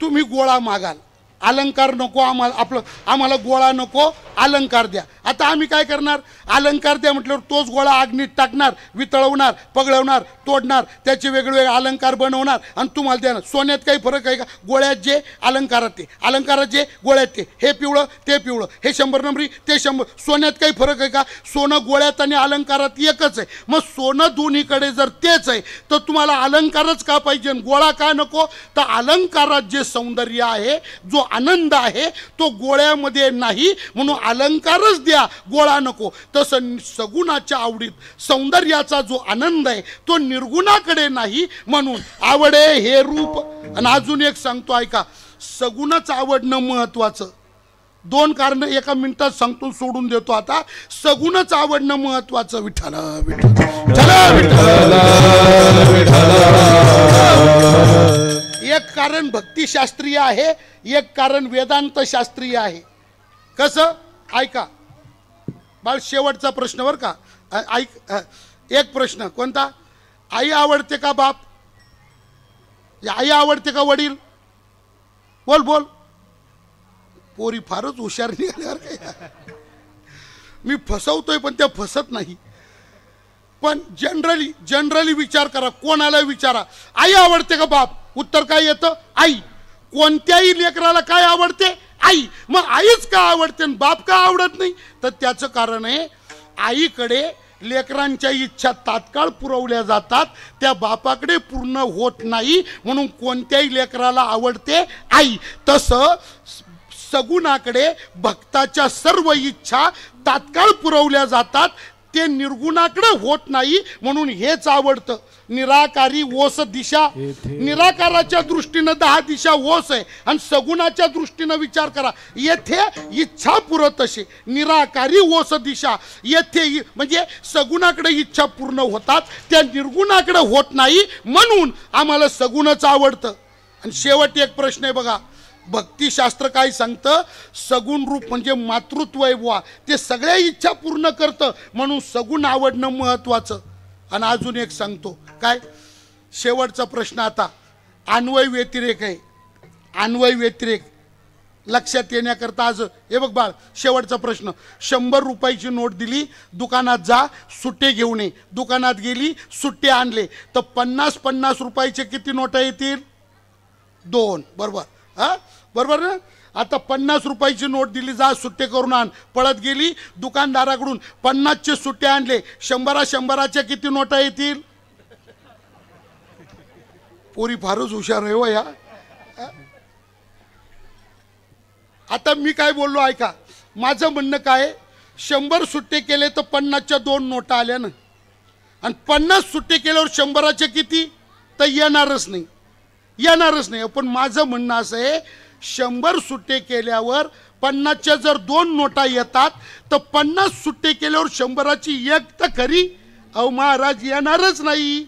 तुम्ही गोळा मागाल, अलंकार नको आम्हाला, आम्हाला गोळा नको, अलंकार द्या. आता आम्ही काय करणार, अलंकार द्या म्हटल्यावर तोच गोळा अग्नीत टाकणार, वितळवणार, पगळवणार, तोडणार, त्याचे वेगवेगळे अलंकार बनवणार आणि तुम्हाला देणार. सोन्यात काही फरक आहे का? गोळ्यात जे अलंकारात ते, अलंकारात जे गोळ्यात ते, हे पिवळं ते पिवळं, हे 100 नंबरी ते 100. सोन्यात काही फरक आहे का? सोनं गोळ्यात आणि अलंकारात एकच आहे. मग सोनं दोन्हीकडे जर तेच आहे तर तुम्हाला अलंकारच का पाहिजे, गोळा का नको? तर अलंकारात जे सौंदर्य आहे, जो आनंद आहे तो गोळ्यामध्ये नाही, म्हणून अलंकारच द्या, गोळा नको. तसं सगुणाच्या आवडीत सौंदर्याचा जो आनंद आहे तो निर्गुणाकडे नाही, म्हणून आवडे हे रूप. आणि अजून एक सांगतो ऐका, सगुणच आवडणं महत्वाचं. 2 कारण एका मिनिटात सांगतो, सोडून देतो. आता सगुणच आवडणं महत्वाचं. विठ्ठल एक कारण भक्तिशास्त्रीय आहे, एक कारण वेदांत शास्त्रीय आहे. कसं ऐका बाळ, शेवटचा प्रश्न बरं का, ऐक. एक प्रश्न कोणता? आई आवडते का बाप? आई आवडते का वडील? बोल बोल. पोरी फारच हुशार निघाल्यावर मी फसवतोय पण त्या फसत नाही. पण जनरली विचार करा, कोणाला विचारा, आई आवडते का बाप? उत्तर काय येतं? आई. कोणत्याही लेकराला काय आवडते? आई. मग आईच का आवडते आणि बाप का आवडत नाही? तर त्याचं कारण आहे, आईकडे लेकरांच्या इच्छा तात्काळ पुरवल्या जातात, त्या बापाकडे पूर्ण होत नाही, म्हणून कोणत्याही लेकराला आवडते आई. तसं सगुणाकडे भक्ताच्या सर्व इच्छा तात्काळ पुरवल्या जातात, ते निर्गुणाकडे होत नाही, म्हणून हेच आवडतं. निराकारी ओस दिशा, निराकाराच्या दृष्टीनं 10 दिशा ओस आहे, आणि सगुणाच्या दृष्टीनं विचार करा, येथे इच्छा पुरत असे. निराकारी ओस दिशा, येथे म्हणजे सगुणाकडे इच्छा पूर्ण होतात, त्या निर्गुणाकडे होत नाही, म्हणून आम्हाला सगुणच आवडतं. आणि शेवट एक प्रश्न आहे बघा, भक्तिशास्त्र काय सांगतं? सगुण रूप म्हणजे मातृत्व आहे बुवा, ते सगळ्या इच्छा पूर्ण करतं, म्हणून सगुण आवडणं महत्वाचं. आणि अजून एक सांगतो, काय शेवटचा प्रश्न आता अन्वय व्यतिरेक आहे. अन्वय व्यतिरेक लक्षात येण्याकरता आज हे बघ बाळ, शेवटचा प्रश्न. 100 रुपयाची नोट दिली, दुकानात जा सुट्टे घेऊन ये. दुकानात गेली, सुट्टे आणले, तर 50 रुपयाचे किती नोटा येतील? 2. बरोबर हा, बरोबर ना. आता 50 रुपयाची नोट दिली, जा सुट्टे करून आण. पळत गेली, दुकानदाराकडून 50चे सुट्टे आणले, 100च्या किती नोटा येतील? पोरी फारच हुशार आहे हो या. आता मी काय बोललो ऐका, माझं म्हणणं काय, 100 सुट्टे केले तर 50च्या 2 नोटा आल्या ना, आणि 50 सुट्टे केल्यावर 100चे किती? तर येणारच नाही. पण माझं म्हणणं असं आहे, 100 सुट्टे केल्यावर 50च्या जर 2 नोटा येतात, तर 50 सुट्टे केल्यावर 100ची 1 तर खरी. अहो महाराज येणारच नाही.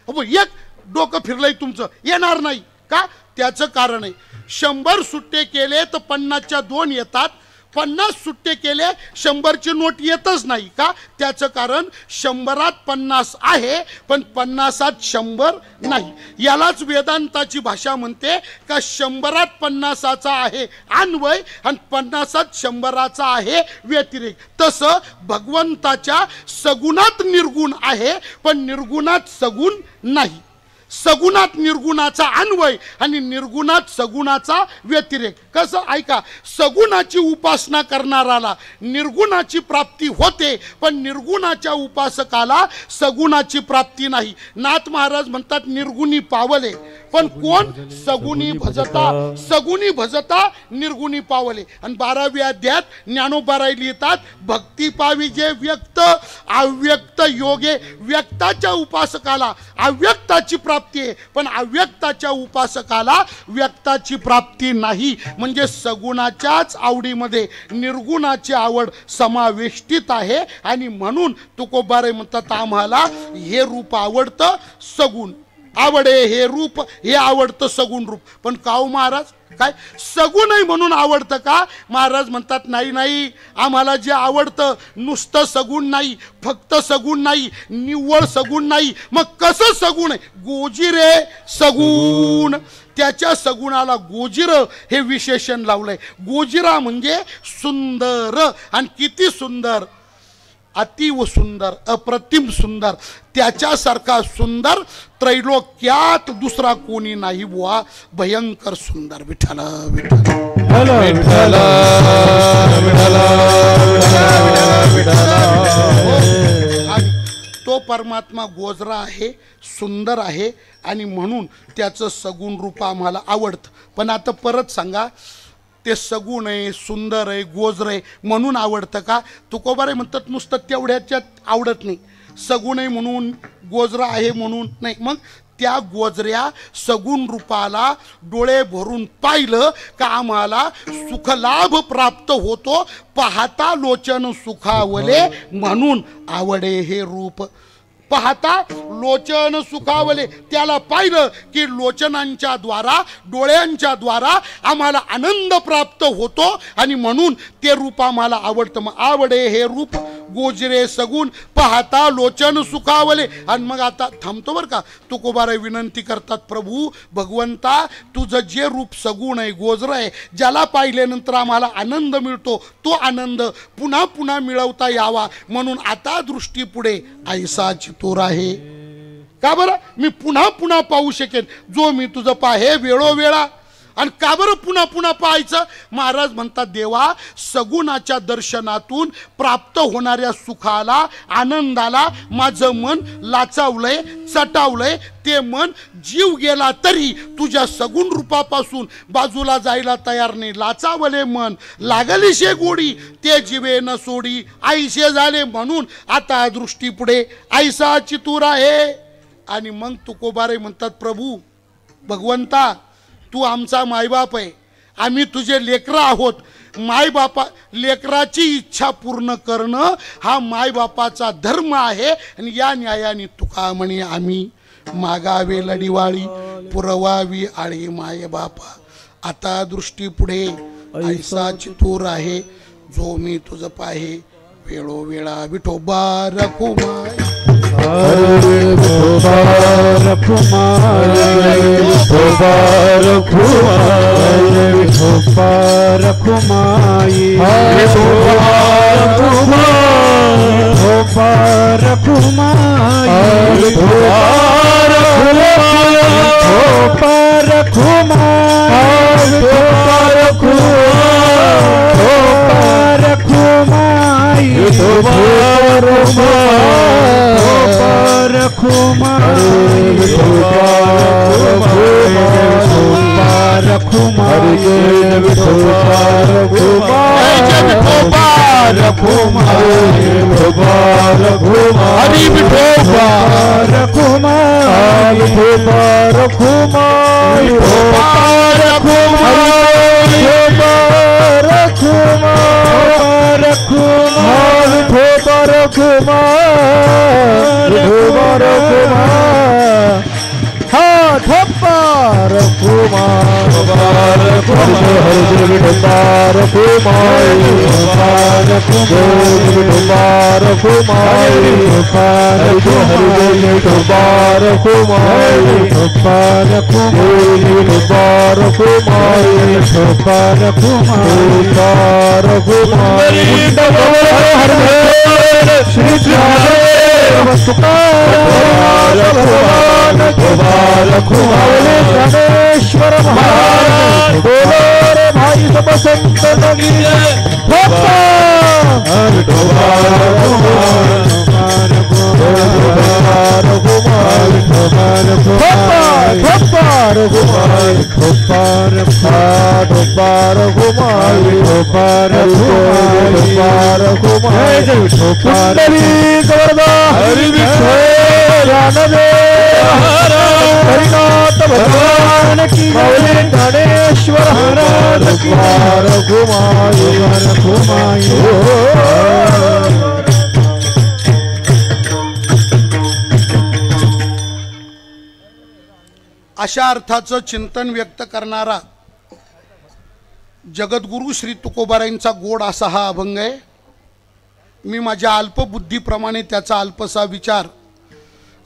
एक डोकं फिरलंय तुमचं, येणार नाही का? त्याचं कारण आहे, 100 सुट्टे केले तर 50च्या 2 येतात, 50 सुट्टे केले 100ची नोट येतच नाही का? त्याचं कारण 100त 50 आहे, पण 50त 100 नाही. यालाच वेदांताची भाषा म्हणते का 100त 50चा आहे अन्वय आणि 50त 100चा आहे व्यतिरेक. तसं भगवंताच्या सगुणात निर्गुण आहे, पण निर्गुणात सगुण नाही. सगुणात निर्गुणाचा अन्वय आणि निर्गुणात सगुणाचा व्यतिरेक. कसं ऐका, सगुणाची उपासना करणाराला निर्गुणाची प्राप्ती होते, पण निर्गुणाच्या उपासकाला सगुणाची प्राप्ती नाही. नाथ महाराज म्हणतात निर्गुणी पावले, पण कोण? सगुणी भजता निर्गुणी पावले. आणि 12व्या अध्यायात ज्ञानोबाराय लिहितात, भक्ती पावी जे व्यक्त अव्यक्त योगे. व्यक्ताच्या उपासकाला अव्यक्ताची प्राप्ती आहे, पण अव्यक्ताच्या उपासकाला व्यक्ताची प्राप्ती नाही. म्हणजे सगुणाच्याच आवडीमध्ये निर्गुणाची आवड समावेष्टित आहे, आणि म्हणून तुकोबाराय म्हणतात आम्हाला हे रूप आवडतं, सगुण आवडे हे रूप, हे आवडतं सगुण रूप. पण काऊ महाराज काय सगुण नाही म्हणून आवडतं का? महाराज म्हणतात नाही, आम्हाला जे आवडतं नुसतं सगुण नाही, फक्त सगुण नाही, निव्वळ सगुण नाही. मग कसं सगुण आहे? गोजिरे सगुण. त्याच्या सगुणाला गोजिर हे विशेषण लावलंय. गोजिरा म्हणजे सुंदर, आणि किती सुंदर, अतिव सुंदर, अप्रतिम सुंदर. त्याच्यासारखा सुंदर त्रैलोक्यात दुसरा कोणी नाही बुवा. भयंकर सुंदर. विठ्ठल आणि तो परमात्मा गोजरा आहे, सुंदर आहे, आणि म्हणून त्याचं सगुण रूप आम्हाला आवडतं. पण आता परत सांगा, ते सगुण आहे, सुंदर आहे, गोजर आहे म्हणून आवडतं का? तुकोबाराय म्हणतात नुसतं तेवढ्याच्यात आवडत नाही. सगुण आहे म्हणून, गोजरा आहे म्हणून नाही. मग त्या गोजऱ्या सगुण रूपाला डोळे भरून पाहिलं का आम्हाला सुखलाभ प्राप्त होतो. पाहता लोचन सुखावले म्हणून आवडे हे रूप. पाहता लोचन सुखावले, त्याला पाहिलं की लोचनांच्या द्वारा, डोळ्यांच्या द्वारा आम्हाला आनंद प्राप्त होतो, आणि म्हणून ते रूप आम्हाला आवडतं. मग आवडे हे रूप गोजरे सगुण, पाहता लोचन सुखावले. आणि मग आता थांबतो बरं का. तुकोबाराय विनंती करतात, प्रभू भगवंता तुझं जे रूप सगुण आहे, गोजर आहे, ज्याला पाहिल्यानंतर आम्हाला आनंद मिळतो, तो आनंद पुन्हा पुन्हा मिळवता यावा म्हणून आता दृष्टी पुढे ऐसा चितूर आहे. का बरं? मी पुन्हा पुन्हा पाहू शकेन जो मी तुझं पाहे वेळोवेळा. आणि का बरं पुन्हा पुन्हा पाहायचं? महाराज म्हणतात देवा, सगुणाच्या दर्शनातून प्राप्त होणाऱ्या सुखाला, आनंदाला माझं मन लाचावलंय, चटावलंय. ते मन जीव गेला तरी तुझ्या सगुण रूपापासून बाजूला जायला तयार नाही. लाचावले मन लागली शे गोडी, ते जीवे न सोडी आईशे झाले म्हणून आता दृष्टी पुढे ऐसा चितूर आहे. आणि मग तुकोबाराय म्हणतात, प्रभू भगवंता तू आमचा मायबाप आहे, आम्ही तुझे लेकरं आहोत. मायबापा लेकराची इच्छा पूर्ण करणं हा मायबापाचा धर्म आहे. आणि या न्यायाने तुका म्हणे आम्ही मागावे लढीवाळी, पुरवावी आळी माय बापा. आता दृष्टी पुढे ऐसा चितूर आहे, जो मी तुझं पाहे वेळोवेळा विठोबा रखो माय. विठोबा रखुमाई विठोबा रखुमाई विठोबा रखुमाई विठोबा रखुमाई विठोबा रखुमाई विठोबा रखुमाई विठोबा रखुमाई विठोबा रखुमाई विठोबा रखुमाई विठोबा रखुमाई विठोबा रखुमाई विठोबा रखुमाई विठोबा रखुमाई विठोबा रखुमाई विठोबा रखुमाई विठोबा रखुमाई विठोबा रखुमाई हा ठप्पा रखुमाई विठोबा रखुमाई विठोबा रखुमाई विठोबा रखुमाई विठोबा रखुमाई विठोबा रखुमाई विठोबा रखुमाई विठोबा रखुमाई विठोबा रखुमाई श्री गणेश्वर महाराज बोलो रे भाई सब संत लगिए भगवान की गणेश्वर महाराज की अशा अर्थाचं चिंतन व्यक्त करणारा जगद्गुरु श्री तुकोबारायांचा गोड असा हा अभंग आहे. मी माझ्या अल्पबुद्धीप्रमाणे त्याचा अल्पसा विचार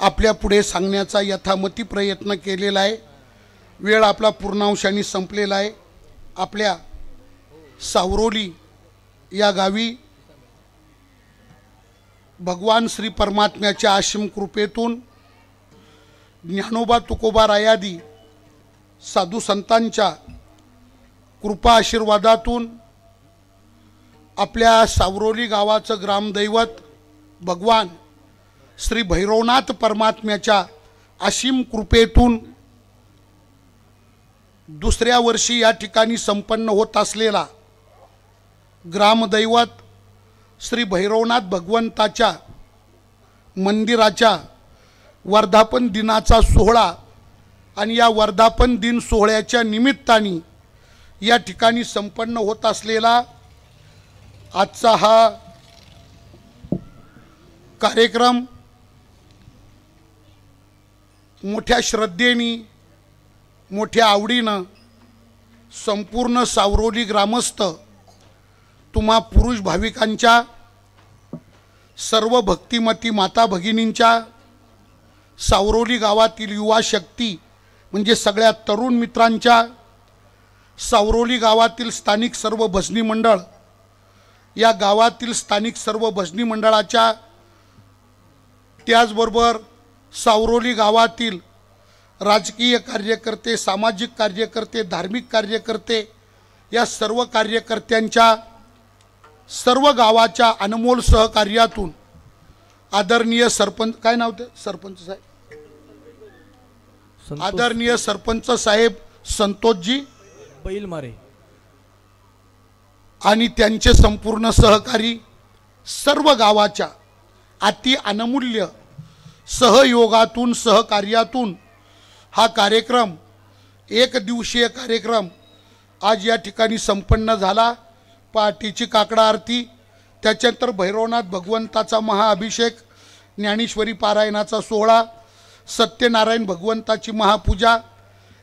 आपल्या पुढे सांगण्याचा यथामती प्रयत्न केलेला आहे. वेळ आपला पूर्णांशाने संपलेला आहे. आपल्या सावरोली या गावी भगवान श्री परमात्म्याच्या आश्रम कृपेतून ज्ञानोबा तुकोबा रायादी साधू संतांच्या कृपा आशीर्वादातून आपल्या सावरोली गावाचं ग्रामदैवत भगवान श्री भैरवनाथ परमात्म्याच्या असीम कृपेतून दुसऱ्या वर्षी या ठिकाणी संपन्न होत असलेला ग्रामदैवत श्री भैरवनाथ भगवंताच्या मंदिराच्या वर्धापन दिनाचा सोहळा आणि या वर्धापन दिन सोहळ्याच्या निमित्ताने या ठिकाणी संपन्न होत असलेला आजचा हा कार्यक्रम मोठ्या श्रद्धेने मोठ्या आवडीनं संपूर्ण सावरोली ग्रामस्थ तुम्हा पुरुष भाविकांच्या सर्व भक्तिमती माता भगिनींच्या सावरोली गावातील युवा शक्ती म्हणजे सगळ्या तरुण मित्रांच्या सावरोली गावातील स्थानिक सर्व भजनी मंडळ या गावातील स्थानिक सर्व भजनी मंडळाच्या त्याचबरोबर सावरोली गावातील राजकीय कार्यकर्ते सामाजिक कार्यकर्ते धार्मिक कार्यकर्ते या सर्व कार्यकर्त्यांच्या सर्व गावाच्या अनमोल सहकार्यातून आदरणीय सरपंच काय नाव ते सरपंच साहेब आदरणीय सरपंच साहेब संतोषजी बैलमारे आणि त्यांचे संपूर्ण सहकारी सर्व गावाच्या अति अनमूल्य सहयोगातून सहकार्यातून हा कार्यक्रम एक दिवसीय कार्यक्रम आज या ठिकाणी संपन्न झाला. पहाटेची काकडा आरती त्याच्यानंतर भैरवनाथ भगवंताचा महाअभिषेक ज्ञानेश्वरी पारायणाचा सोहळा सत्यनारायण भगवंताची महापूजा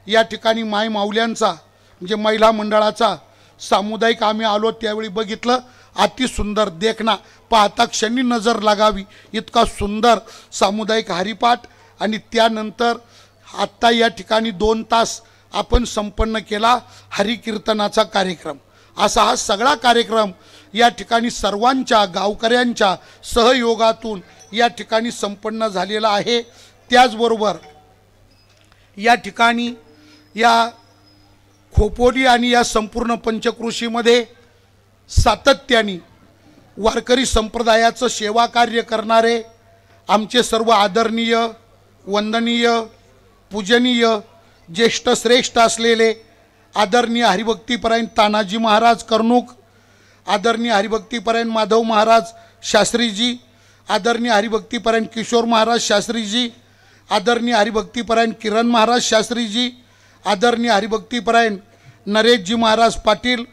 या ठिकाणी माय माऊल्यांचा म्हणजे महिला मंडळाचा सामुदायिक आम्ही आलो त्यावेळी बघितलं अति सुंदर देखना, पाहता क्षणी नजर लागावी इतका सुंदर सामुदायिक हरिपाठ आणि त्यानंतर आत्ता या ठिकाणी 2 तास आपण संपन्न केला हरिकीर्तनाचा कार्यक्रम। असा हा सगळा कार्यक्रम या ठिकाणी सर्वांच्या गावकऱ्यांच्या सहयोगातून या ठिकाणी संपन्न झालेला आहे। त्याचबरोबर या ठिकाणी या खोपोली आणि या संपूर्ण पंचक्रोशीमध्ये सातत्याने वारकरी संप्रदायाचं सेवा कार्य करणारे आमचे सर्व आदरणीय वंदनीय पूजनीय ज्येष्ठ श्रेष्ठ असलेले आदरणीय हरिभक्तीपरायण तानाजी महाराज कर्णूक, आदरणीय हरिभक्तीपरायण माधव महाराज शास्त्रीजी, आदरणीय हरिभक्तीपरायण किशोर महाराज शास्त्रीजी, आदरणीय हरिभक्तीपरायण किरण महाराज शास्त्रीजी, आदरणीय हरिभक्तीपरायण नरेशजी महाराज पाटील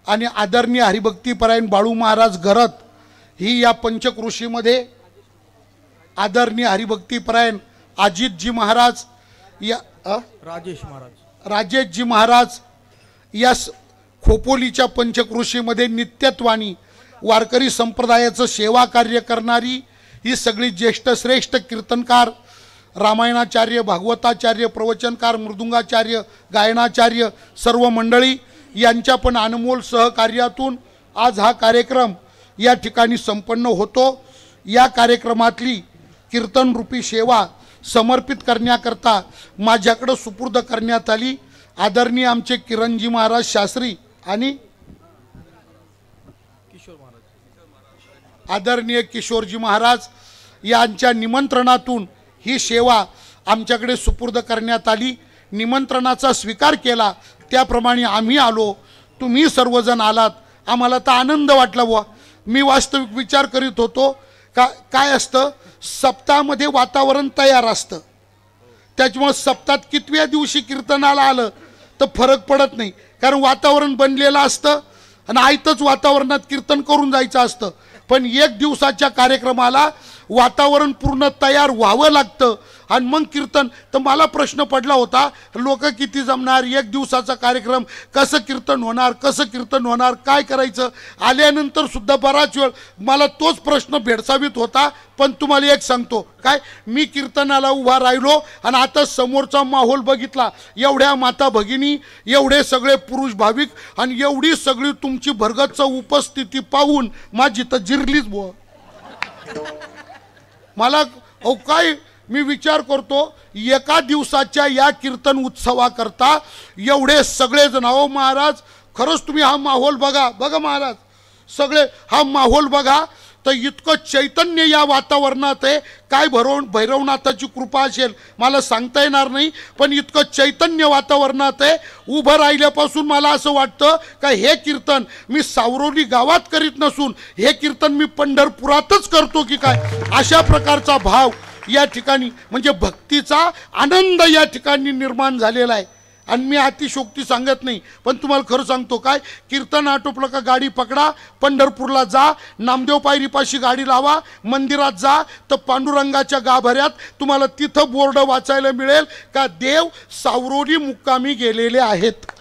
आणि आदरणीय हरिभक्तीपरायण बाळू महाराज घरत ही या पंचक्रोशीमध्ये आदरणीय हरिभक्तीपरायण अजितजी महाराज या राजेशजी महाराज या खोपोलीच्या पंचक्रोशीमध्ये नित्यत्वानी वारकरी संप्रदायाचं सेवा कार्य करणारी ही सगळी ज्येष्ठ श्रेष्ठ कीर्तनकार, रामायणाचार्य, भागवताचार्य, प्रवचनकार, मृदुंगाचार्य, गायनाचार्य सर्व मंडळी यांच्या पण अनमोल सहकार्यातून आज हा कार्यक्रम या ठिकाणी संपन्न होतो। या कार्यक्रमातली कीर्तनरूपी सेवा समर्पित करण्याकरता माझ्याकडे सुपूर्द करण्यात आली। आदरणीय आमचे किरणजी महाराज शास्त्री आणि आदरणीय किशोरजी महाराज यांच्या निमंत्रणातून ही सेवा आमच्याकडे सुपूर्द करण्यात आली। निमंत्रणाचा स्वीकार केला त्याप्रमाणे आम्ही आलो, तुम्ही सर्वजण आलात, आम्हाला तर आनंद वाटला बुवा। मी वास्तविक विचार करीत होतो काय असतं सप्ताहामध्ये वातावरण तयार असतं, त्याच्यामुळे सप्ताहात कितव्या दिवशी कीर्तनाला आलं तर फरक पडत नाही, कारण वातावरण बनलेलं असतं आणि आयतच वातावरणात कीर्तन करून जायचं असतं। पण 1 दिवसाच्या कार्यक्रमाला वातावरण पूर्ण तयार व्हावं लागतं आणि मग कीर्तन। तर मला प्रश्न पडला होता लोक किती जमणार, 1 दिवसाचा कार्यक्रम कसं कीर्तन होणार, कसं कीर्तन होणार, काय करायचं। आल्यानंतर सुद्धा बराच वेळ मला तोच प्रश्न भेडसावीत होता। पण तुम्हाला एक सांगतो काय, मी कीर्तनाला उभा राहिलो आणि आता समोरचा माहोल बघितला, एवढ्या माता भगिनी, एवढे सगळे पुरुष भाविक आणि एवढी सगळी तुमची भरगच्च उपस्थिती पाहून माझी तर जिरलीच बुवा। मला काय मी विचार करतो एका दिवसाच्या या कीर्तन उत्सवाकरता एवढे सगळे जण, अहो महाराज खरंच तुम्ही हा माहोल बघा, बघा महाराज सगळे हा माहोल बघा, तर इतकं चैतन्य या वातावरणात आहे। काय भैरवनाथाची कृपा असेल मला सांगता येणार नाही, पण इतकं चैतन्य वातावरणात आहे। उभं राहिल्यापासून मला असं वाटतं का हे कीर्तन मी सावरोली गावात करीत नसून हे कीर्तन मी पंढरपुरातच करतो की काय, अशा प्रकारचा भाव या ठिकाणी म्हणजे भक्तीचा आनंद या ठिकाणी निर्माण झालेला आहे। आणि मी अतिशोक्ती सांगत नाही, पण तुम्हाला खरं सांगतो काय, कीर्तन आटोपलं का गाडी पकडा, पंढरपूरला जा, नामदेव पायरीपाशी गाडी लावा, मंदिरात जा, तर पांडुरंगाच्या गाभाऱ्यात तुम्हाला तिथं बोर्ड वाचायला मिळेल का देव सावरोली मुक्कामी गेलेले आहेत।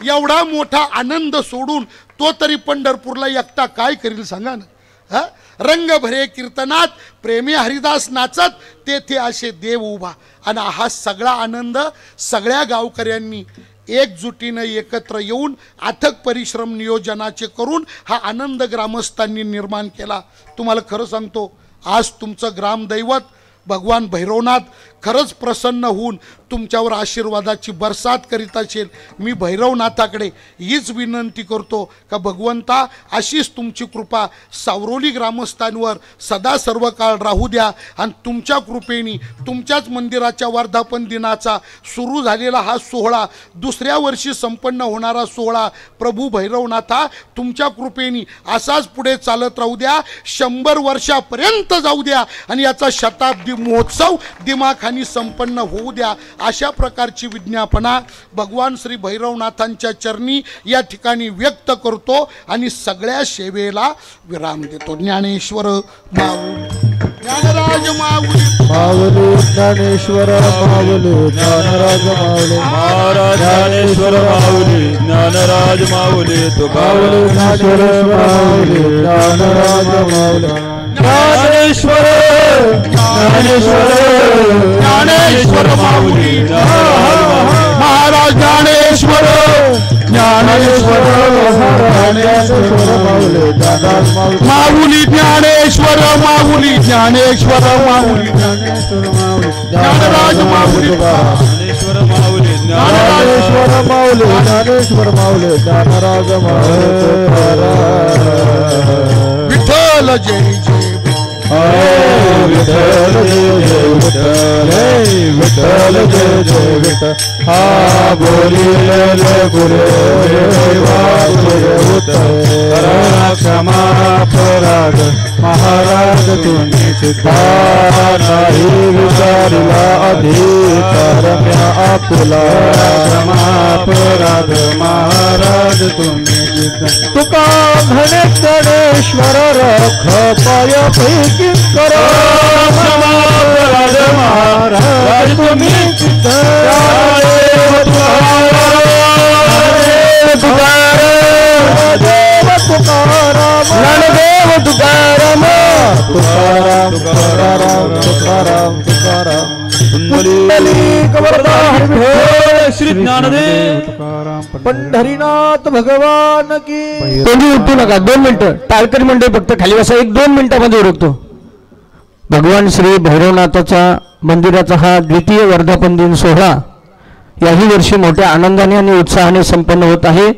एवढा मोठा आनंद सोडून तो तरी पंढरपूरला एकटा काय करील सांगा ना। रंग भरे कीर्तनात प्रेमी हरिदास नाचत तेथे असे देव उभा। आणि हा सगळा आनंद सगळ्या गावकऱ्यांनी एकजुटीनं एकत्र येऊन अथक परिश्रम नियोजनाचे करून हा आनंद ग्रामस्थांनी निर्माण केला। तुम्हाला खरं सांगतो आज तुमचं ग्रामदैवत भगवान भैरवनाथ खरंच प्रसन्न होऊन तुमच्यावर आशीर्वादाची बरसात करीत असेल। मी भैरवनाथाकडे हीच विनंती करतो का भगवंता अशीच तुमची कृपा सावरोली ग्रामस्थांवर सदा सर्व काळ राहू द्या आणि तुमच्या कृपेने तुमच्याच मंदिराच्या वर्धापन दिनाचा सुरू झालेला हा सोहळा, दुसऱ्या वर्षी संपन्न होणारा सोहळा प्रभू भैरवनाथा तुमच्या कृपेने असाच पुढे चालत राहू द्या, 100 वर्षापर्यंत जाऊ द्या आणि याचा शताब्दी महोत्सव दिमाखानी संपन्न होऊ द्या। अशा प्रकारची विज्ञापना भगवान श्री भैरवनाथांच्या चरणी या ठिकाणी व्यक्त करतो आणि सगळ्या सेवेला विराम देतो। ज्ञानेश्वर माऊ। ज्ञानराज माऊली माऊली ज्ञानेश्वर माऊली ज्ञानराज माऊली महाराज ज्ञानेश्वर माऊली ज्ञानराज माऊली माऊली ज्ञानेश्वर माऊली ज्ञानराज माऊली ज्ञानेश्वर ज्ञानेश्वर ज्ञानेश्वर माऊली महाराज ज्ञानेश्वर ज्ञानेश्वर माऊली ज्ञानेश्वर माऊली ज्ञानेश्वर माऊली ज्ञानराज माऊली ज्ञानेश्वर माऊली ज्ञानेश्वर माऊली ज्ञानेश्वर माऊली ज्ञानराज माऊली विठ्ठल जय जय विठ्ठल जय जय विठ्ठल विठ्ठल जय जय विठ्ठल हा बोलिले गुरे क्षमा पराग महाराज तुम्ही चिता नाही विचारला अधिकार म्या आपुला क्षमा पराग महाराज तुम्ही चिता तुका घणे गणेश्वर रख पाय पैकी कर क्षमा पराग महाराज तुम्ही चिता ज्ञानदेव तुकाराम तुकाराम तुकाराम तुकाराम तुकाराम श्री ज्ञानदेव पंढरीनाथ भगवान की कोणी उठू नका 2 मिनिटं टाळकरी मंडळी फक्त खाली बसा 1-2 मिनिटांमध्ये उरकतो भगवान श्री भैरवनाथाचा मंदिराचा हा द्वितीय वर्धापन दिन सोहळा याही वर्षी मोठ्या आनंदाने आणि उत्साहाने संपन्न होत आहे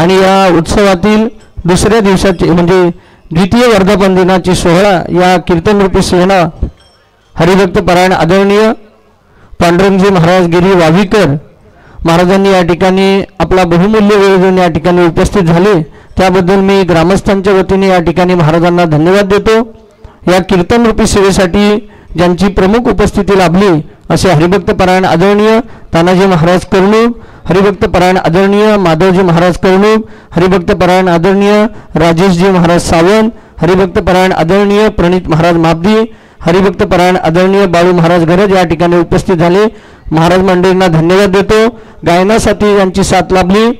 आणि या उत्सवातील दुसऱ्या दिवसाची म्हणजे द्वितीय वर्धापन दिनाची सोहळा या कीर्तनरूपी सोहळा हरिभक्त परायण आदरणीय पांडुरंगजी महाराज गिरी वावीकर महाराजांनी या ठिकाणी आपला बहुमूल्य वेळ देऊन या ठिकाणी उपस्थित झाले त्याबद्दल मी ग्रामस्थांच्या वतीने या ठिकाणी महाराजांना धन्यवाद देतो या कीर्तनरूपी सेवेसाठी ज्यांची प्रमुख उपस्थिती लाभली असे हरिभक्त परायण आदरणीय तानाजी महाराज कर्णूक हरिभक्त परायण आदरणीय माधवजी महाराज कर्णूक हरिभक्त परायण आदरणीय राजेशजी महाराज सावंत हरिभक्त परायण आदरणीय प्रणित महाराज मापदी हरिभक्त परायण आदरणीय बाळू महाराज गरज या ठिकाणी उपस्थित झाले महाराज मंडळींना धन्यवाद देतो गायनासाठी यांची साथ लाभली